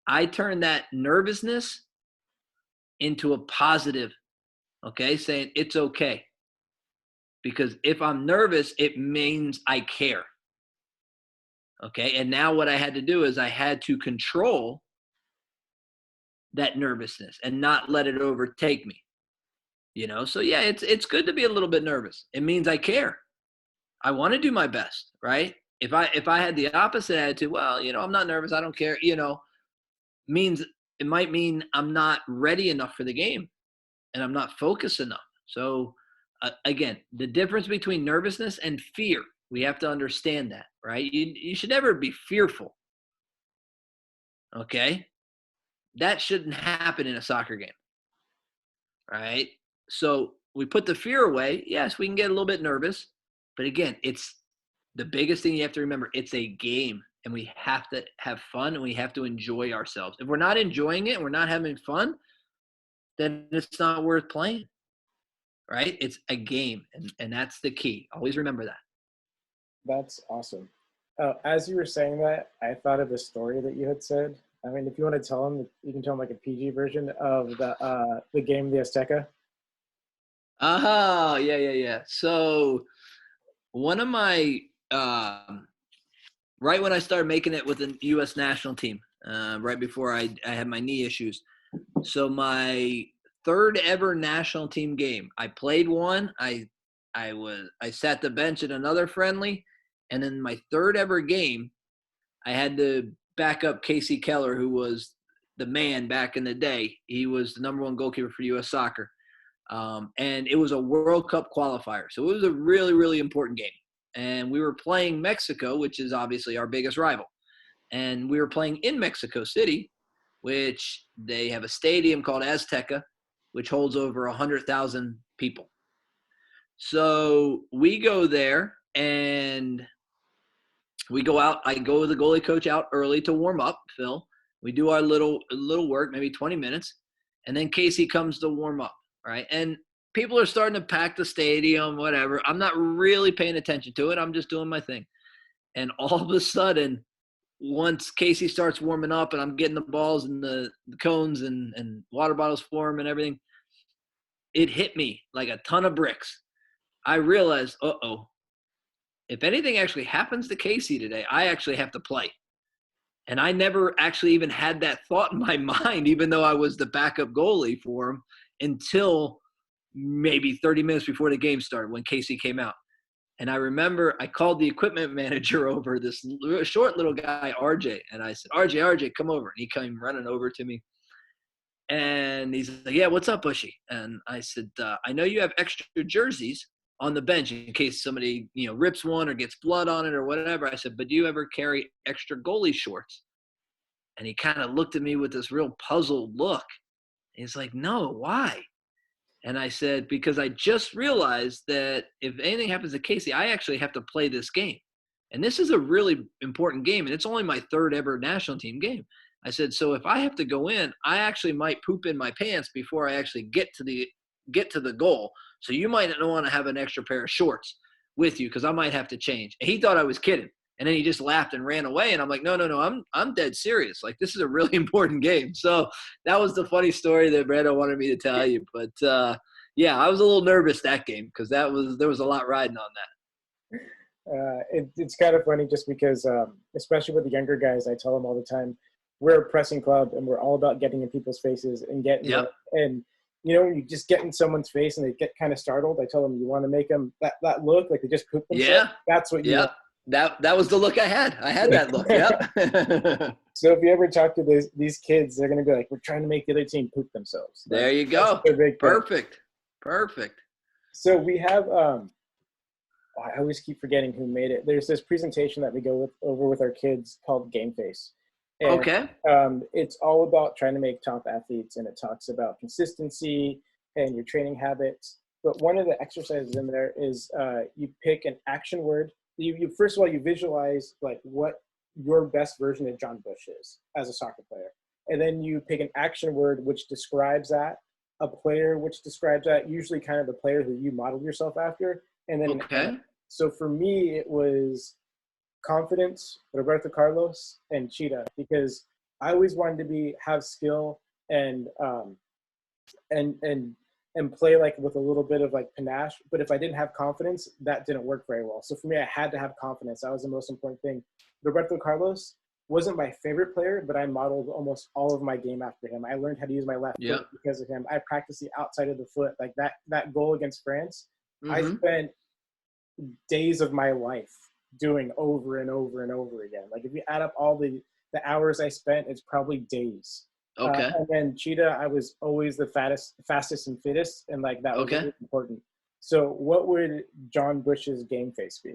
Speaker 2: I turned that nervousness into a positive, okay, saying it's okay. Because if I'm nervous, it means I care. Okay, and now what I had to do is I had to control that nervousness and not let it overtake me. So yeah, it's good to be a little bit nervous. It means I care. I want to do my best, right? If I had the opposite attitude, well, I'm not nervous, I don't care, means it might mean I'm not ready enough for the game and I'm not focused enough. So again, the difference between nervousness and fear, we have to understand that, right? You should never be fearful. Okay? That shouldn't happen in a soccer game. Right? So we put the fear away. Yes, we can get a little bit nervous, but again, it's the biggest thing you have to remember. It's a game, and we have to have fun, and we have to enjoy ourselves. If we're not enjoying it, and we're not having fun, then it's not worth playing. Right? It's a game, and that's the key. Always remember that.
Speaker 1: That's awesome. As you were saying that, I thought of a story that you had said. I mean, if you want to tell them, you can tell them like a PG version of the game, the Azteca.
Speaker 2: Oh, yeah. So one of my right when I started making it with the U.S. national team, right before I had my knee issues. So my third ever national team game, I played one. I sat the bench at another friendly, and then my third ever game, I had to back up Casey Keller, who was the man back in the day. He was the number one goalkeeper for U.S. Soccer. And it was a World Cup qualifier. So it was a really, really important game. And we were playing Mexico, which is obviously our biggest rival. And we were playing in Mexico City, which they have a stadium called Azteca, which holds over 100,000 people. So we go there and we go out. I go with the goalie coach out early to warm up, Phil. We do our little work, maybe 20 minutes. And then Casey comes to warm up, right? And people are starting to pack the stadium, whatever. I'm not really paying attention to it. I'm just doing my thing. And all of a sudden, once Casey starts warming up and I'm getting the balls and the cones and water bottles for him and everything, it hit me like a ton of bricks. I realized, if anything actually happens to Casey today, I actually have to play. And I never actually even had that thought in my mind, even though I was the backup goalie for him, until maybe 30 minutes before the game started when Casey came out. And I remember I called the equipment manager over, this short little guy, RJ. And I said, RJ, come over. And he came running over to me. And he's like, yeah, what's up, Bushy? And I said, I know you have extra jerseys on the bench in case somebody, rips one or gets blood on it or whatever. I said, but do you ever carry extra goalie shorts? And he kind of looked at me with this real puzzled look. He's like, no, why? And I said, because I just realized that if anything happens to Casey, I actually have to play this game. And this is a really important game, and it's only my third ever national team game. I said, so if I have to go in, I actually might poop in my pants before I actually get to the goal. So you might not want to have an extra pair of shorts with you because I might have to change. And he thought I was kidding. And then he just laughed and ran away. And I'm like, no, I'm dead serious. Like, this is a really important game. So that was the funny story that Brando wanted me to tell you. But, yeah, I was a little nervous that game because there was a lot riding on that.
Speaker 1: It's kind of funny just because, especially with the younger guys, I tell them all the time, we're a pressing club and we're all about getting in people's faces and getting
Speaker 2: Yep.
Speaker 1: and you just get in someone's face and they get kind of startled. I tell them, you want to make them that look like they just pooped themselves.
Speaker 2: Yeah.
Speaker 1: That's what you want.
Speaker 2: That was the look I had. I had that look. Yep.
Speaker 1: So if you ever talk to these kids, they're going to be like, we're trying to make the other team poop themselves.
Speaker 2: There you go. Perfect.
Speaker 1: So we have, I always keep forgetting who made it. There's this presentation that we go over with our kids called Game Face. And,
Speaker 2: okay.
Speaker 1: It's all about trying to make top athletes, and it talks about consistency and your training habits. But one of the exercises in there is you pick an action word. You first of all, you visualize like what your best version of Jon Busch is as a soccer player. And then you pick an action word which describes that, a player which describes that, usually kind of the player who you modeled yourself after. And then so for me, it was confidence, Roberto Carlos, and Cheetah, because I always wanted to have skill and play like with a little bit of like panache. But if I didn't have confidence, that didn't work very well. So for me, I had to have confidence. That was the most important thing. Roberto Carlos wasn't my favorite player, but I modeled almost all of my game after him. I learned how to use my left foot because of him. I practiced the outside of the foot. Like that goal against France, I spent days of my life doing over and over and over again. Like if you add up all the hours I spent, it's probably days.
Speaker 2: Okay.
Speaker 1: And then Cheetah, I was always the fastest and fittest, and like that was really important. So what would Jon Busch's game face be?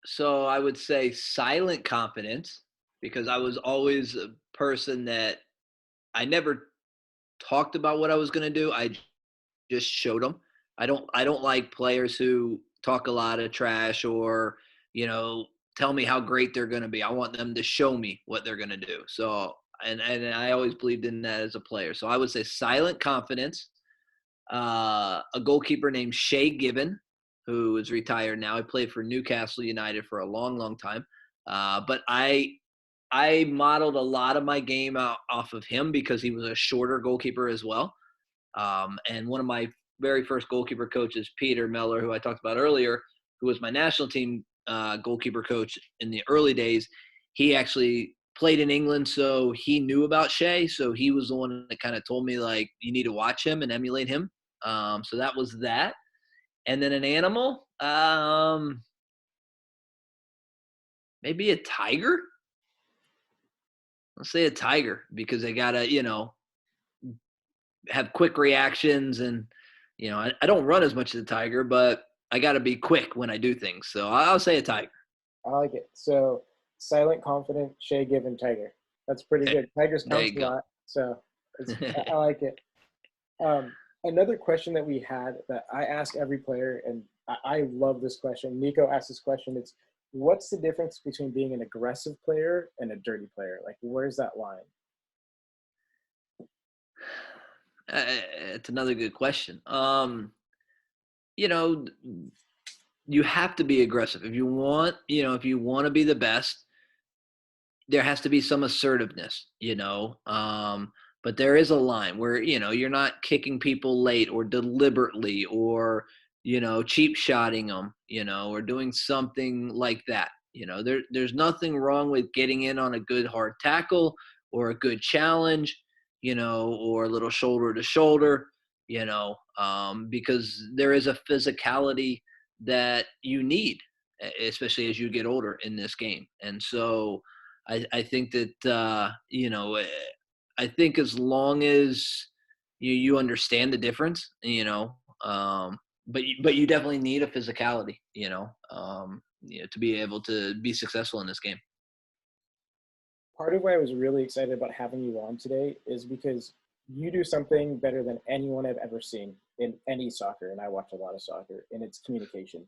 Speaker 2: So I would say silent confidence because I was always a person that I never talked about what I was going to do. Just showed them. I don't like players who talk a lot of trash or, tell me how great they're going to be. I want them to show me what they're going to do. So, and I always believed in that as a player. So I would say silent confidence. A goalkeeper named Shay Given, who is retired now. He played for Newcastle United for a long, long time. But I modeled a lot of my game off of him because he was a shorter goalkeeper as well. And one of my very first goalkeeper coaches, Peter Meller, who I talked about earlier, who was my national team goalkeeper coach in the early days, he actually played in England, so he knew about Shea. So he was the one that kind of told me, like, you need to watch him and emulate him. So that was that. And then an animal, maybe a tiger. Let's say a tiger because they gotta, have quick reactions and I don't run as much as a tiger, but I got to be quick when I do things. So I'll say a tiger.
Speaker 1: I like it. So silent, confident, Shay Given, Tiger. That's pretty good. Tigers
Speaker 2: There
Speaker 1: counts
Speaker 2: you
Speaker 1: a
Speaker 2: go.
Speaker 1: lot, so I like it. Another question that we had that I ask every player, and I love this question. Nico asked this question. It's what's the difference between being an aggressive player and a dirty player? Like, where's that line?
Speaker 2: It's another good question. You know, you have to be aggressive if you want. If you want to be the best, there has to be some assertiveness. But there is a line where you're not kicking people late or deliberately or cheap shotting them, or doing something like that. There's nothing wrong with getting in on a good hard tackle or a good challenge, or a little shoulder to shoulder, because there is a physicality that you need, especially as you get older in this game. And so I think that, I think as long as you understand the difference, but you definitely need a physicality, to be able to be successful in this game.
Speaker 1: Part of why I was really excited about having you on today is because you do something better than anyone I've ever seen in any soccer, and I watch a lot of soccer, and it's communication.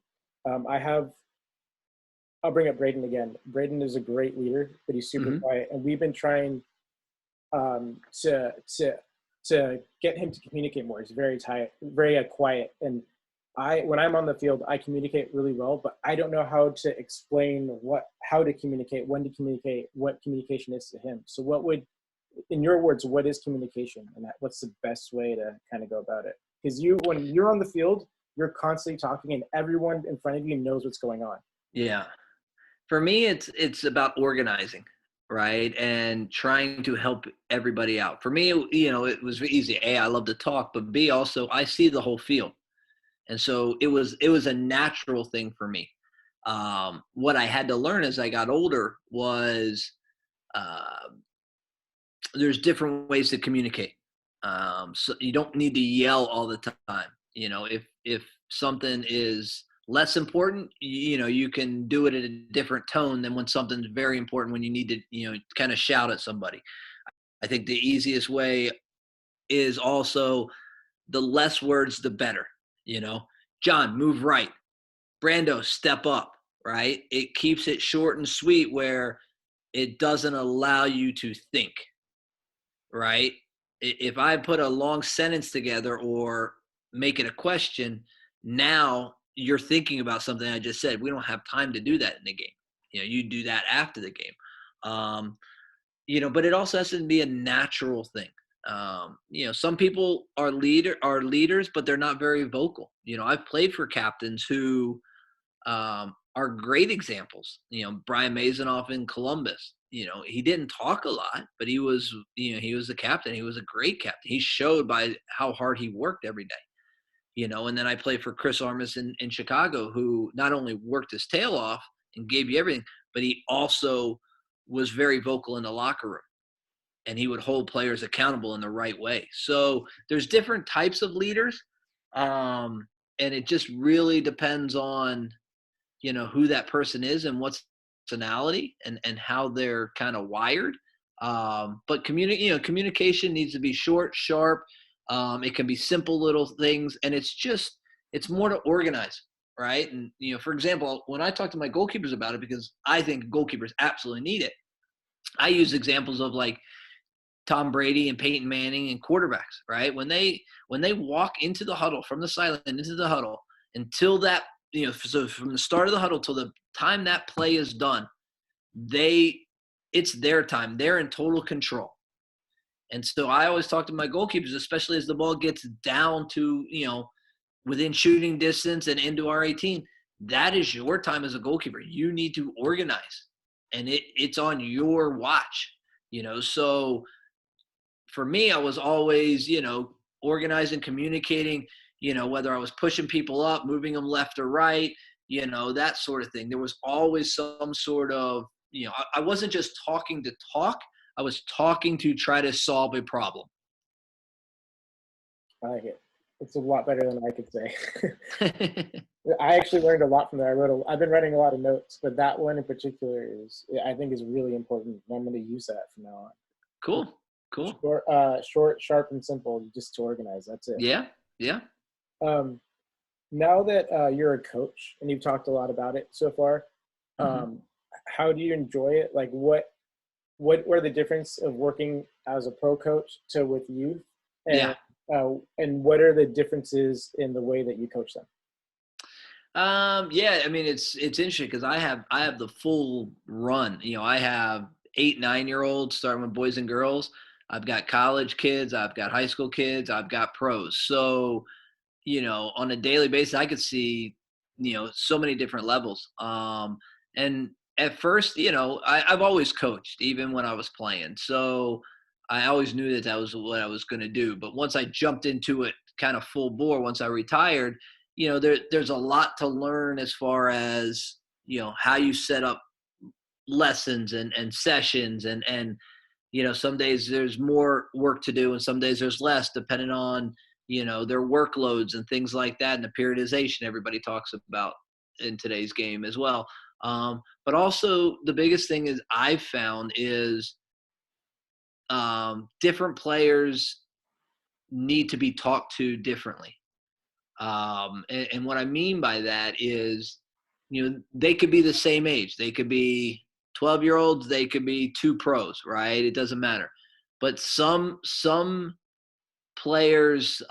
Speaker 1: I have I'll bring up Braden again. Braden is a great leader, but he's super
Speaker 2: Hmm.
Speaker 1: quiet, and we've been trying um, to to to get him to communicate more. He's very tight, very quiet, and when I'm on the field, I communicate really well, but I don't know how to explain how to communicate, when to communicate, what communication is to him. So, in your words, what is communication, and what's the best way to kind of go about it? Because when you're on the field, you're constantly talking, and everyone in front of you knows what's going on.
Speaker 2: Yeah. For me, it's about organizing, right, and trying to help everybody out. For me, it was easy. A, I love to talk, but B, also I see the whole field, and so it was a natural thing for me. What I had to learn as I got older was uh, there's different ways to communicate. So you don't need to yell all the time. If something is less important, you can do it at a different tone than when something's very important when you need to, kind of shout at somebody. I think the easiest way is also the less words, the better. You know, John, move right. Brando, step up. Right. It keeps it short and sweet where it doesn't allow you to think, right? If I put a long sentence together or make it a question, now you're thinking about something I just said. We don't have time to do that in the game. You do that after the game. Um, but it also has to be a natural thing. Some people are leaders, but they're not very vocal. I've played for captains who are great examples. Brian Mazonoff in Columbus. He didn't talk a lot, but he was the captain. He was a great captain. He showed by how hard he worked every day. And then I played for Chris Armas in Chicago, who not only worked his tail off and gave you everything, but he also was very vocal in the locker room, and he would hold players accountable in the right way. So there's different types of leaders, and it just really depends on who that person is and what's personality and how they're kind of wired. But communication needs to be short, sharp. It can be simple little things, and it's more to organize, right? And for example, when I talk to my goalkeepers about it, because I think goalkeepers absolutely need it, I use examples of like Tom Brady and Peyton Manning and quarterbacks, right? When they walk into the huddle, from the sideline into the huddle, until that, so from the start of the huddle till the time that play is done, it's their time. They're in total control. And so I always talk to my goalkeepers, especially as the ball gets down to, within shooting distance and into our 18, that is your time as a goalkeeper. You need to organize, and it's on your watch, so for me, I was always, organizing, communicating, whether I was pushing people up, moving them left or right, that sort of thing. There was always some sort of, I wasn't just talking to talk. I was talking to try to solve a problem.
Speaker 1: I like it. It's a lot better than I could say. I actually learned a lot from that. I've been writing a lot of notes, but that one in particular I think is really important. I'm going to use that from now on.
Speaker 2: Cool.
Speaker 1: Short, sharp, and simple, just to organize. That's it.
Speaker 2: Yeah.
Speaker 1: Now that you're a coach and you've talked a lot about it so far, how do you enjoy it? Like, what were the difference of working as a pro coach to with youth? And, and what are the differences in the way that you coach them?
Speaker 2: I mean, it's interesting because I have the full run. I have 8, 9-year-olds starting with boys and girls. I've got college kids. I've got high school kids. I've got pros. So, on a daily basis, I could see, so many different levels. And at first, I've always coached, even when I was playing. So I always knew that was what I was going to do. But once I jumped into it kind of full bore, once I retired, there's a lot to learn as far as, how you set up lessons and sessions and some days there's more work to do and some days there's less, depending on, their workloads and things like that, and the periodization everybody talks about in today's game as well. But also the biggest thing is I've found is different players need to be talked to differently. And what I mean by that is, they could be the same age. They could be 12-year-olds. They could be 2 pros, right? It doesn't matter. But some players,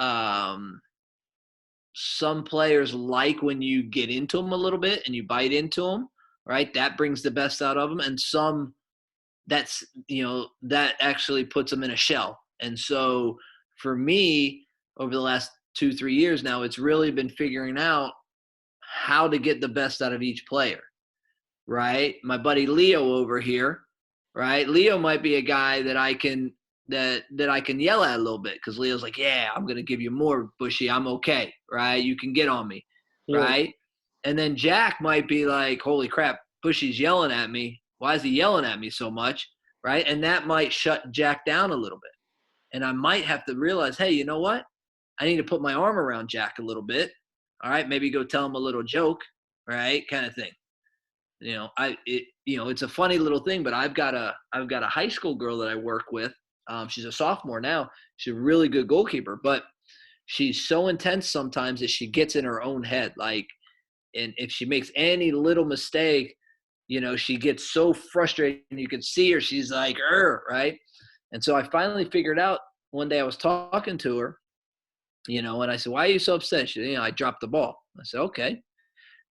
Speaker 2: like when you get into them a little bit and you bite into them, right? That brings the best out of them. And some that actually puts them in a shell. And so for me, over the last 2-3 years now, it's really been figuring out how to get the best out of each player, right? My buddy Leo over here, right? Leo might be a guy that I can yell at a little bit, because Leo's like, yeah, I'm going to give you more, Bushy. I'm okay, right? You can get on me, right? And then Jack might be like, holy crap, Bushy's yelling at me. Why is he yelling at me so much, right? And that might shut Jack down a little bit. And I might have to realize, hey, you know what? I need to put my arm around Jack a little bit. All right, maybe go tell him a little joke, right? Kind of thing. It's a funny little thing, but I've got a high school girl that I work with. She's a sophomore now. She's a really good goalkeeper, but she's so intense sometimes that she gets in her own head. Like, and if she makes any little mistake, she gets so frustrated, and you can see her. She's like, right? And so I finally figured out one day I was talking to her, and I said, why are you so upset? She said, I dropped the ball. I said, okay.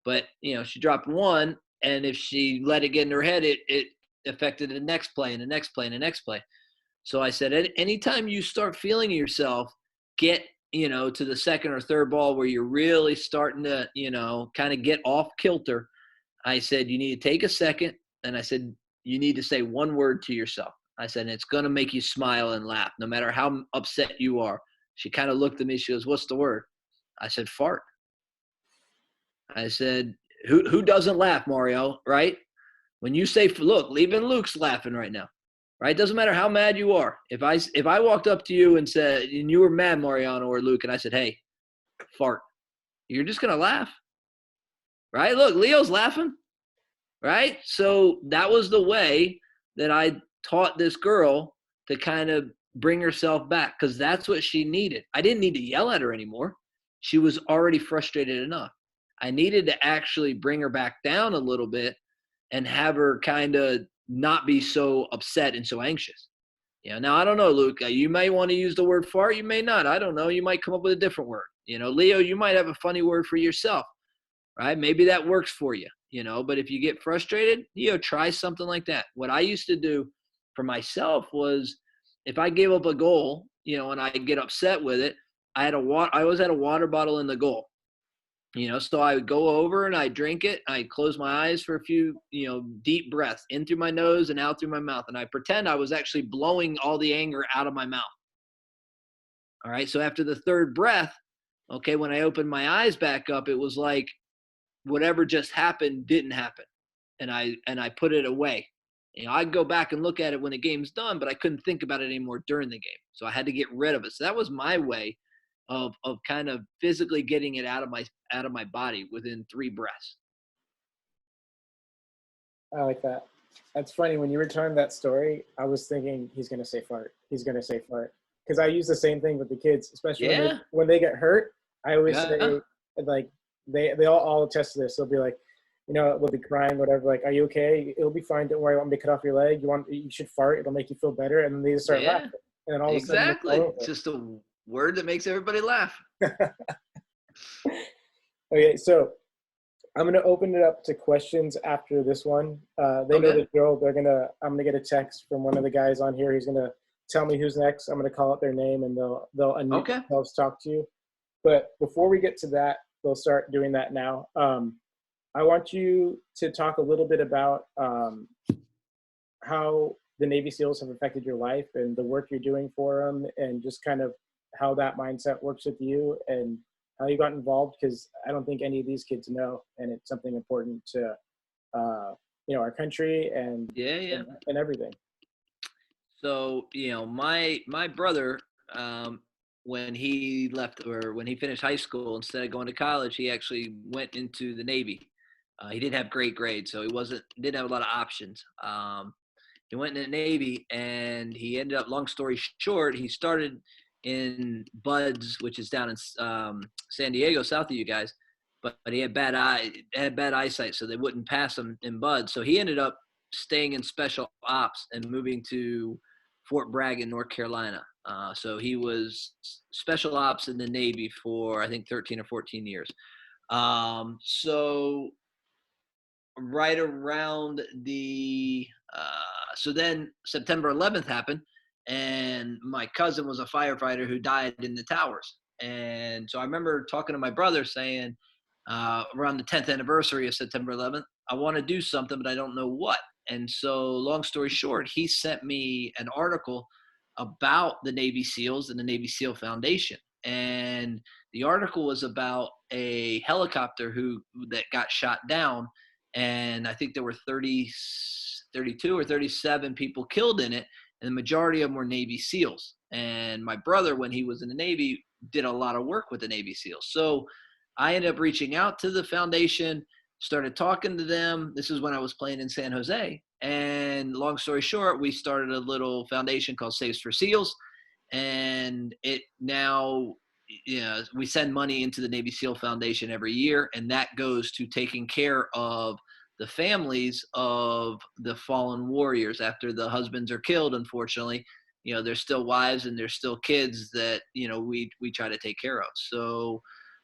Speaker 2: But, she dropped one, and if she let it get in her head, it affected the next play and the next play and the next play. So I said, anytime you start feeling yourself get, to the second or third ball where you're really starting to, kind of get off kilter, I said, you need to take a second. And I said, you need to say one word to yourself. I said, it's going to make you smile and laugh, no matter how upset you are. She kind of looked at me. She goes, what's the word? I said, fart. I said, who doesn't laugh, Mario, right? When you say, look, even Luke's laughing right now, right? Doesn't matter how mad you are. If I walked up to you and said, and you were mad, Mariano or Luke, and I said, hey, fart, you're just going to laugh, right? Look, Leo's laughing, right? So that was the way that I taught this girl to kind of bring herself back, because that's what she needed. I didn't need to yell at her anymore. She was already frustrated enough. I needed to actually bring her back down a little bit and have her kind of not be so upset and so anxious. Now I don't know, Luke. You may want to use the word fart. You may not. I don't know. You might come up with a different word. Leo, you might have a funny word for yourself, right? Maybe that works for you, but if you get frustrated, try something like that. What I used to do for myself was, if I gave up a goal, and I get upset with it, I always had a water bottle in the goal. So I would go over and I drink it. I close my eyes for a few, deep breaths in through my nose and out through my mouth. And I pretend I was actually blowing all the anger out of my mouth. All right. So after the third breath, okay, when I opened my eyes back up, it was like whatever just happened didn't happen. And I put it away. I'd go back and look at it when the game's done, but I couldn't think about it anymore during the game. So I had to get rid of it. So that was my way of kind of physically getting it out of my body within 3 breaths.
Speaker 1: I like that. That's funny. When you were telling that story, I was thinking he's gonna say fart. He's gonna say fart, because I use the same thing with the kids, especially when they get hurt. I always say, like, they all attest to this. They'll be like, they'll be crying, whatever. Like, are you okay? It'll be fine. Don't worry. I want me to cut off your leg. You should fart. It'll make you feel better. And then they just start laughing. And then all of a sudden,
Speaker 2: it's just a word that makes everybody laugh.
Speaker 1: Okay, so I'm gonna open it up to questions after this one. They know the drill. I'm gonna get a text from one of the guys on here. He's gonna tell me who's next. I'm gonna call out their name, and they'll unmute themselves, talk to you. But before we get to that, they'll start doing that now. I want you to talk a little bit about how the Navy SEALs have affected your life and the work you're doing for them, and just kind of how that mindset works with you and how you got involved, because I don't think any of these kids know, and it's something important to our country and and everything.
Speaker 2: So my brother, when he left, or when he finished high school, instead of going to college, he actually went into the Navy. He didn't have great grades, so didn't have a lot of options. He went in the Navy, and he ended up, long story short, he started in BUD/S, which is down in San Diego, south of you guys, but he had bad eyesight, so they wouldn't pass him in BUD/S. So he ended up staying in special ops and moving to Fort Bragg in North Carolina. So he was special ops in the Navy for, I think, 13 or 14 years. So right around so then September 11th happened, and my cousin was a firefighter who died in the towers. And so I remember talking to my brother saying, around the 10th anniversary of September 11th, I want to do something, but I don't know what. And so, long story short, he sent me an article about the Navy SEALs and the Navy SEAL Foundation. And the article was about a helicopter that got shot down. And I think there were 32 or 37 people killed in it. And the majority of them were Navy SEALs. And my brother, when he was in the Navy, did a lot of work with the Navy SEALs. So I ended up reaching out to the foundation, started talking to them. This is when I was playing in San Jose. And long story short, we started a little foundation called Saves for SEALs. And it now, we send money into the Navy SEAL Foundation every year. And that goes to taking care of the families of the fallen warriors after the husbands are killed. Unfortunately, there's still wives and there's still kids that, we try to take care of. So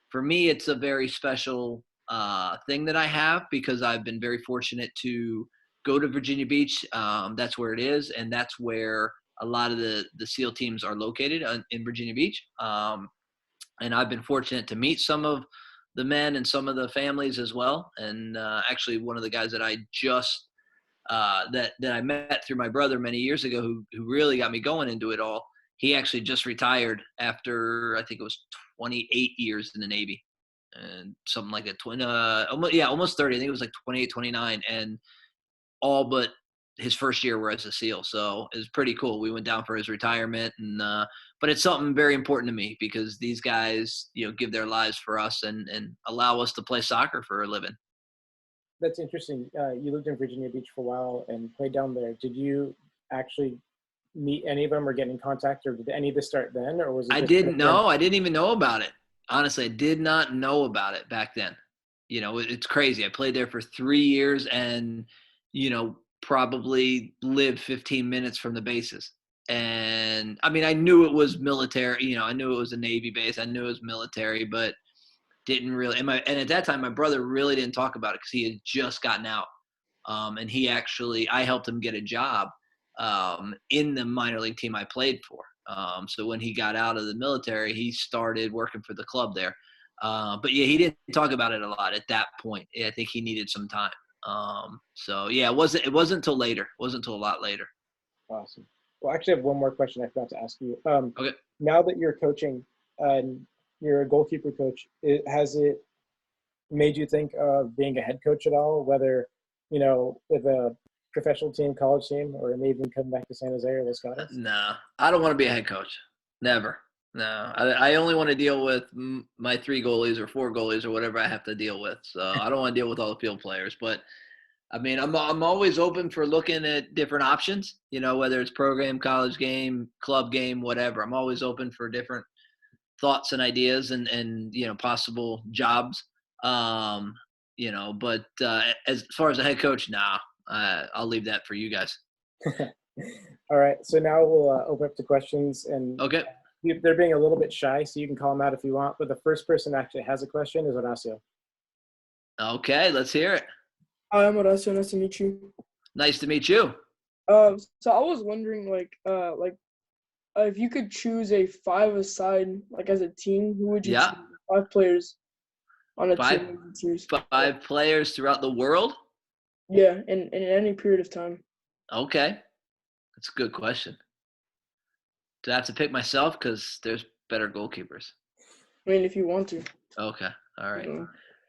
Speaker 2: for me, it's a very special thing that I have, because I've been very fortunate to go to Virginia Beach. That's where it is. And that's where a lot of the SEAL teams are located, in Virginia Beach. And I've been fortunate to meet some of the men and some of the families as well. And actually, one of the guys that I just that I met through my brother many years ago, who really got me going into it all, he actually just retired after, I think it was 28 years in the Navy, and something like that. Almost 30. I think it was like 28, 29, and all but his first year were as a SEAL. So it was pretty cool. We went down for his retirement, and but it's something very important to me, because these guys, give their lives for us and allow us to play soccer for a living.
Speaker 1: that's interesting. You lived in Virginia Beach for a while and played down there. Did you actually meet any of them or get in contact, or did any of this start then, or was it
Speaker 2: I
Speaker 1: just
Speaker 2: didn't know. I didn't even know about it. Honestly, I did not know about it back then. It's crazy. I played there for 3 years and, probably lived 15 minutes from the bases. And I mean, I knew it was military, I knew it was a Navy base. I knew it was military, but didn't really. And at that time, my brother really didn't talk about it because he had just gotten out. And I helped him get a job in the minor league team I played for. So when he got out of the military, he started working for the club there. But yeah, he didn't talk about it a lot at that point. I think he needed some time. So yeah, it wasn't until later. It wasn't until a lot later.
Speaker 1: Awesome. Well, actually, I have one more question I forgot to ask you.
Speaker 2: Okay.
Speaker 1: Now that you're coaching and you're a goalkeeper coach, has it made you think of being a head coach at all? Whether with a professional team, college team, or maybe even come back to San Jose or Los Gatos?
Speaker 2: No, I don't want to be a head coach. Never. No, I only want to deal with my 3 goalies or 4 goalies or whatever I have to deal with. So I don't want to deal with all the field players. But I mean, I'm always open for looking at different options. Whether it's program, college game, club game, whatever. I'm always open for different thoughts and ideas and possible jobs. But as far as a head coach, nah. I'll leave that for you guys.
Speaker 1: All right. So now we'll open up to questions, and
Speaker 2: Okay.
Speaker 1: They're being a little bit shy, so you can call them out if you want. But the first person actually has a question is Horacio.
Speaker 2: Okay, let's hear it.
Speaker 3: Hi, I'm Horacio. Nice to meet you.
Speaker 2: Nice to meet you.
Speaker 3: So I was wondering, if you could choose a 5-a-side, as a team, who would you choose? 5 players on a team would you choose?
Speaker 2: 5 players throughout the world?
Speaker 3: Yeah, in any period of time.
Speaker 2: Okay. That's a good question. Do I have to pick myself? Because there's better goalkeepers.
Speaker 3: I mean, if you want to.
Speaker 2: Okay. All right.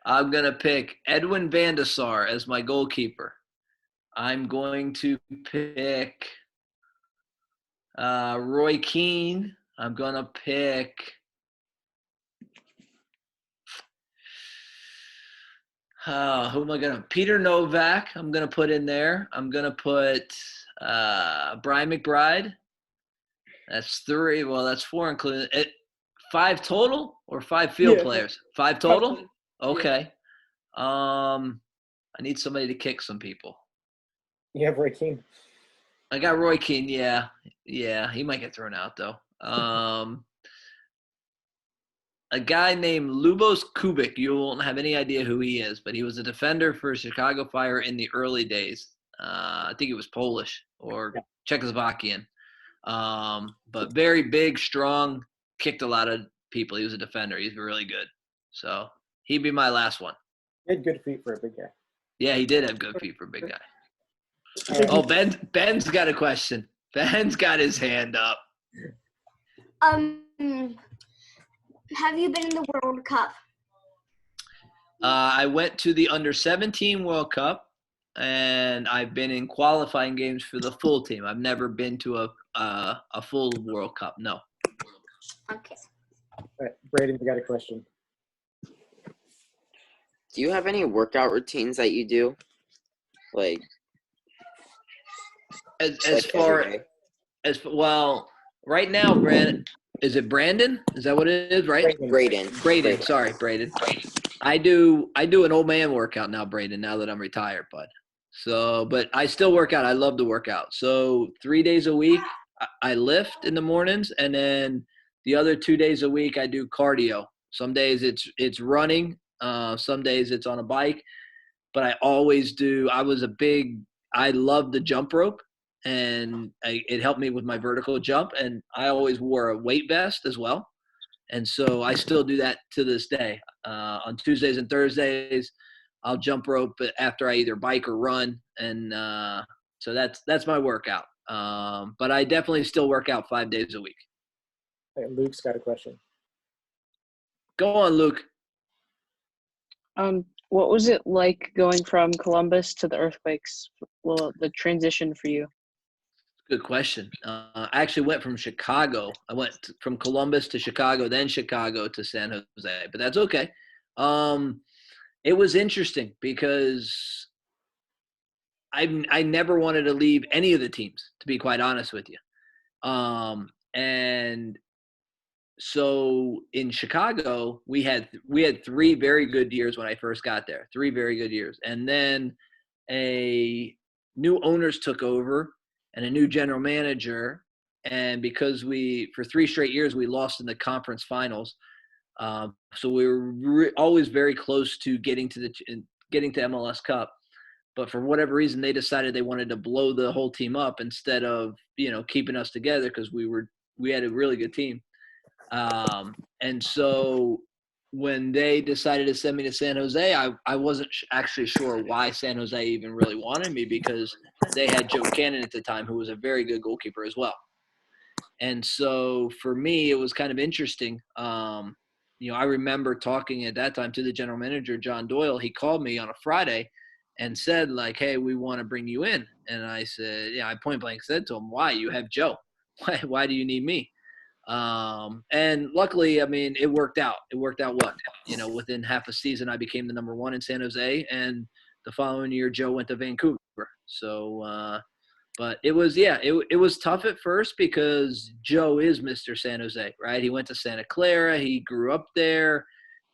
Speaker 2: I'm going to pick Edwin van der Sar as my goalkeeper. I'm going to pick Roy Keane. I'm going to pick who am I going to – Peter Novak I'm going to put in there. I'm going to put Brian McBride. That's 3. Well, that's 4 including it. 5 total or 5 field players? 5 total? Okay. I need somebody to kick some people.
Speaker 1: You have Roy Keane.
Speaker 2: I got Roy Keane. Yeah. He might get thrown out though. A guy named Lubos Kubik. You won't have any idea who he is, but he was a defender for Chicago Fire in the early days. I think he was Polish or Czechoslovakian. But very big, strong, kicked a lot of people. He was a defender. He's really good. So he'd be my last one.
Speaker 1: He had good feet for a big guy.
Speaker 2: Yeah, he did have good feet for a big guy. Oh, Ben's got a question. Ben's got his hand up.
Speaker 4: Have you been in the World Cup?
Speaker 2: I went to the Under-17 World Cup, and I've been in qualifying games for the full team. I've never been to a full World Cup, no.
Speaker 4: Okay.
Speaker 1: All right, Braden, you got a question.
Speaker 5: Do you have any workout routines that you do?
Speaker 2: Well, right now, Brandon, is it Brandon? Is that what it is, right?
Speaker 5: Braden.
Speaker 2: Sorry, Braden. I do an old man workout now, Braden, now that I'm retired, bud. So, but I still work out. I love to work out. So 3 days a week, I lift in the mornings, and then the other 2 days a week, I do cardio. Some days it's running. Some days it's on a bike. But I always do. I love the jump rope, and it helped me with my vertical jump. And I always wore a weight vest as well. And so I still do that to this day. On Tuesdays and Thursdays, I'll jump rope after I either bike or run. And so that's my workout. But I definitely still work out 5 days a week.
Speaker 1: Hey, Luke's got a question.
Speaker 2: Go on, Luke.
Speaker 6: What was it like going from Columbus to the earthquakes? Well, the transition for you?
Speaker 2: Good question. I actually went from Chicago. I went from Columbus to Chicago, then Chicago to San Jose, but that's okay. It was interesting because I never wanted to leave any of the teams, to be quite honest with you. And so in Chicago, we had 3 very good years when I first got there, 3 very good years. And then a new owners took over and a new general manager. And because for 3 straight years, we lost in the conference finals. So we were always very close to getting to MLS Cup. But for whatever reason, they decided they wanted to blow the whole team up instead of, keeping us together because we had a really good team. And so when they decided to send me to San Jose, I wasn't actually sure why San Jose even really wanted me because they had Joe Cannon at the time, who was a very good goalkeeper as well. And so for me, it was kind of interesting. I remember talking at that time to the general manager, John Doyle. He called me on a Friday and said, like, hey, we want to bring you in. And I said, I point blank said to him, why? You have Joe. Why do you need me? And luckily, I mean, it worked out. It worked out well. Within half a season, I became the number 1 in San Jose. And the following year, Joe went to Vancouver. So, but it was, it was tough at first because Joe is Mr. San Jose, right? He went to Santa Clara. He grew up there,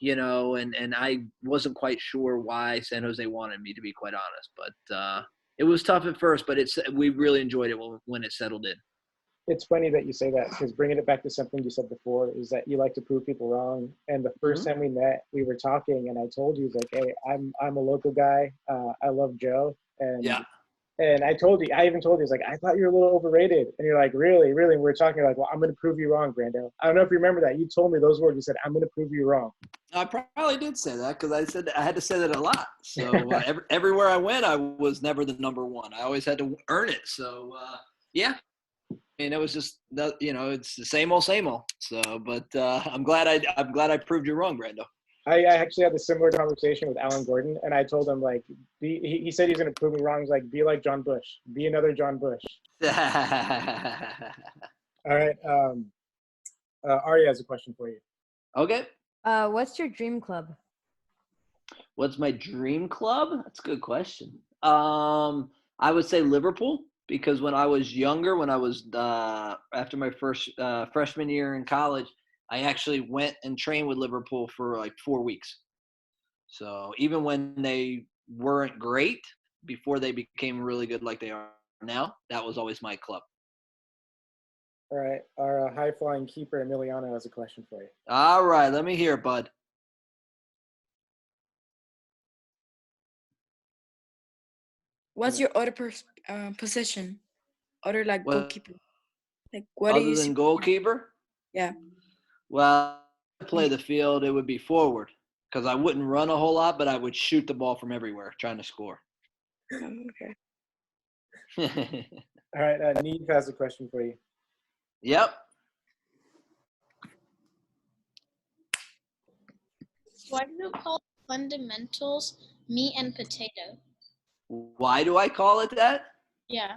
Speaker 2: and I wasn't quite sure why San Jose wanted me, to be quite honest. But it was tough at first, but we really enjoyed it when it settled in.
Speaker 1: It's funny that you say that because bringing it back to something you said before is that you like to prove people wrong. And the first time we met, we were talking, and I told you, like, hey, I'm a local guy. I love Joe, and I even told you, like, I thought you were a little overrated, and you're like, really, really. And we were talking, like, well, I'm going to prove you wrong, Brando. I don't know if you remember that. You told me those words. You said, I'm going to prove you wrong.
Speaker 2: I probably did say that because I had to say that a lot. So everywhere I went, I was never the number 1. I always had to earn it. So yeah. And it was just, it's the same old. So, but I'm glad I proved you wrong, Brando.
Speaker 1: I actually had a similar conversation with Alan Gordon, and I told him, like, he said he's going to prove me wrong. He's like, be like Jon Busch. Be another Jon Busch. All right. Ari has a question for you.
Speaker 2: Okay.
Speaker 7: What's your dream club?
Speaker 2: What's my dream club? That's a good question. I would say Liverpool. Because when I was younger, when I was after my first freshman year in college, I actually went and trained with Liverpool for like 4 weeks. So even when they weren't great, before they became really good like they are now, that was always my club.
Speaker 1: All right. Our high-flying keeper, Emiliano, has a question for you.
Speaker 2: All right. Let me hear it, bud.
Speaker 8: What's your other position? Other goalkeeper? Like what
Speaker 2: other than goalkeeper?
Speaker 8: Yeah.
Speaker 2: Well, to play the field, it would be forward because I wouldn't run a whole lot, but I would shoot the ball from everywhere trying to score.
Speaker 8: Okay.
Speaker 1: All right. Neve has a question for you.
Speaker 2: Yep.
Speaker 9: Why do you call fundamentals meat and potato?
Speaker 2: Why do I call it that?
Speaker 9: Yeah.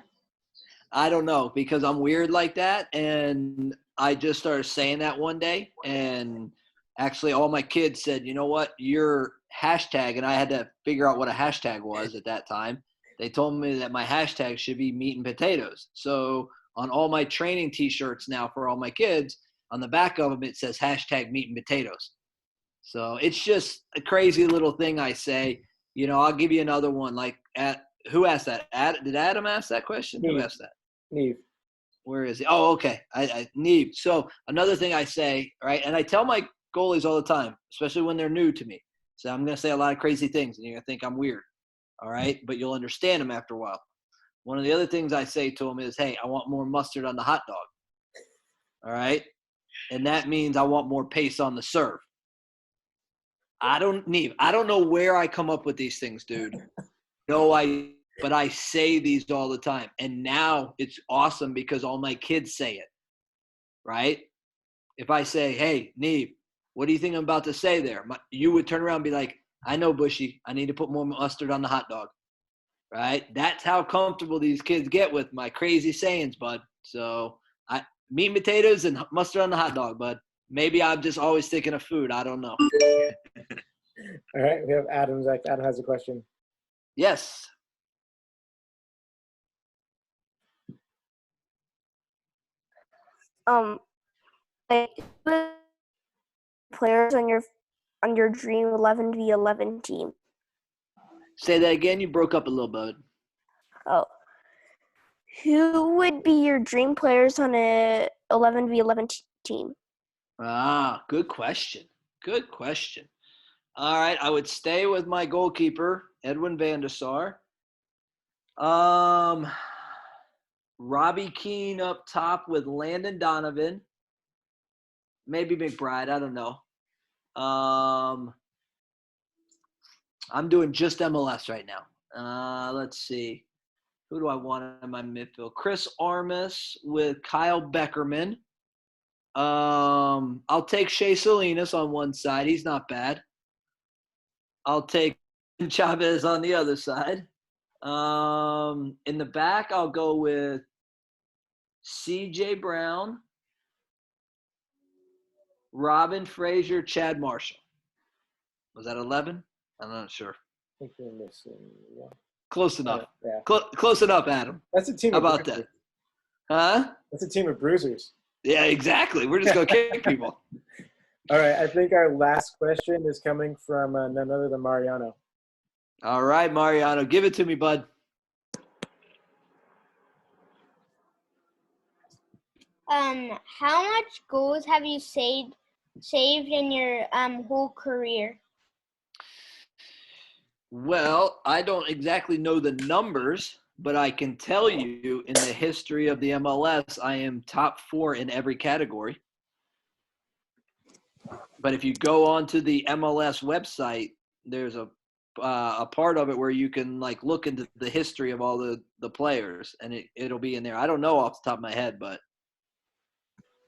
Speaker 2: I don't know because I'm weird like that, and I just started saying that one day, and actually all my kids said, you know what, your hashtag, and I had to figure out what a hashtag was at that time. They told me that my hashtag should be meat and potatoes. So on all my training T-shirts now for all my kids, on the back of them it says hashtag meat and potatoes. So it's just a crazy little thing I say. I'll give you another one. Like, who asked that? Did Adam ask that question?
Speaker 1: Neve.
Speaker 2: Who asked that?
Speaker 1: Neve.
Speaker 2: Where is he? Oh, okay. Neve. So another thing I say, right, and I tell my goalies all the time, especially when they're new to me. So I'm going to say a lot of crazy things, and you're going to think I'm weird, all right? But you'll understand them after a while. One of the other things I say to them is, hey, I want more mustard on the hot dog, all right? And that means I want more pace on the serve. I don't know where I come up with these things, dude. But I say these all the time. And now it's awesome because all my kids say it, right? If I say, hey, Neve, what do you think I'm about to say there? You would turn around and be like, I know, Bushy. I need to put more mustard on the hot dog, right? That's how comfortable these kids get with my crazy sayings, bud. So meat and potatoes and mustard on the hot dog, bud. Maybe I'm just always thinking of food. I don't know.
Speaker 1: All right, we have Adam. Zach, Adam has a question.
Speaker 2: Yes.
Speaker 4: Like players on your Dream 11v11 team.
Speaker 2: Say that again. You broke up a little bit.
Speaker 4: Oh, who would be your dream players on a 11v11 team?
Speaker 2: Ah, good question. Good question. All right, I would stay with my goalkeeper, Edwin van der Sar. Robbie Keane up top with Landon Donovan. Maybe McBride. I don't know. I'm doing just MLS right now. Let's see. Who do I want in my midfield? Chris Armas with Kyle Beckerman. I'll take Shea Salinas on one side. He's not bad. I'll take Chavez on the other side. In the back, I'll go with C.J. Brown, Robin Frazier, Chad Marshall. Was that 11? I'm not sure.
Speaker 1: I think you're missing one.
Speaker 2: Close enough.
Speaker 1: Yeah.
Speaker 2: Close enough, Adam.
Speaker 1: That's a team
Speaker 2: How
Speaker 1: of
Speaker 2: about
Speaker 1: bruisers.
Speaker 2: that? Huh?
Speaker 1: That's a team of bruisers.
Speaker 2: Yeah, exactly. We're just going to kick people.
Speaker 1: All right, I think our last question is coming from none other than Mariano.
Speaker 2: All right, Mariano. Give it to me, bud.
Speaker 4: How much goals have you saved in your whole career?
Speaker 2: Well, I don't exactly know the numbers, but I can tell you in the history of the MLS, I am top 4 in every category. But if you go onto the MLS website, there's a part of it where you can like look into the history of all the players, and it'll be in there. I don't know off the top of my head, but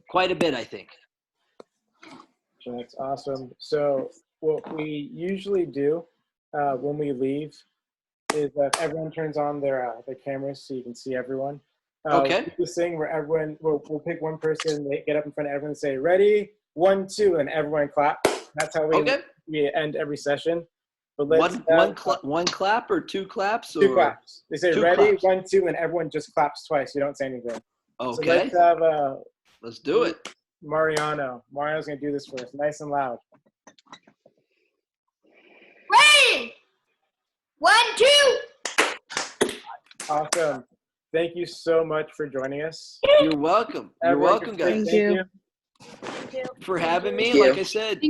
Speaker 2: quite a bit, I think.
Speaker 1: That's awesome. So what we usually do when we leave is that everyone turns on their cameras so you can see everyone.
Speaker 2: Okay.
Speaker 1: We'll do this thing where everyone we'll pick one person, they get up in front of everyone and say, "Ready, 1, 2," and everyone clap. That's how we end every session. But let's
Speaker 2: one clap or two claps?
Speaker 1: Two claps. They say, "Ready,
Speaker 2: claps.
Speaker 1: 1, 2," and everyone just claps twice. You don't say anything.
Speaker 2: Okay.
Speaker 1: So
Speaker 2: let's do it.
Speaker 1: Mariano. Mariano's gonna do this for us, nice and loud.
Speaker 4: Ready! 1, 2.
Speaker 1: Awesome. Thank you so much for joining us.
Speaker 2: You're welcome. You're
Speaker 1: Everyone,
Speaker 2: welcome, guys.
Speaker 6: Thank you.
Speaker 2: For having me.
Speaker 5: Thank you.
Speaker 2: Like I said,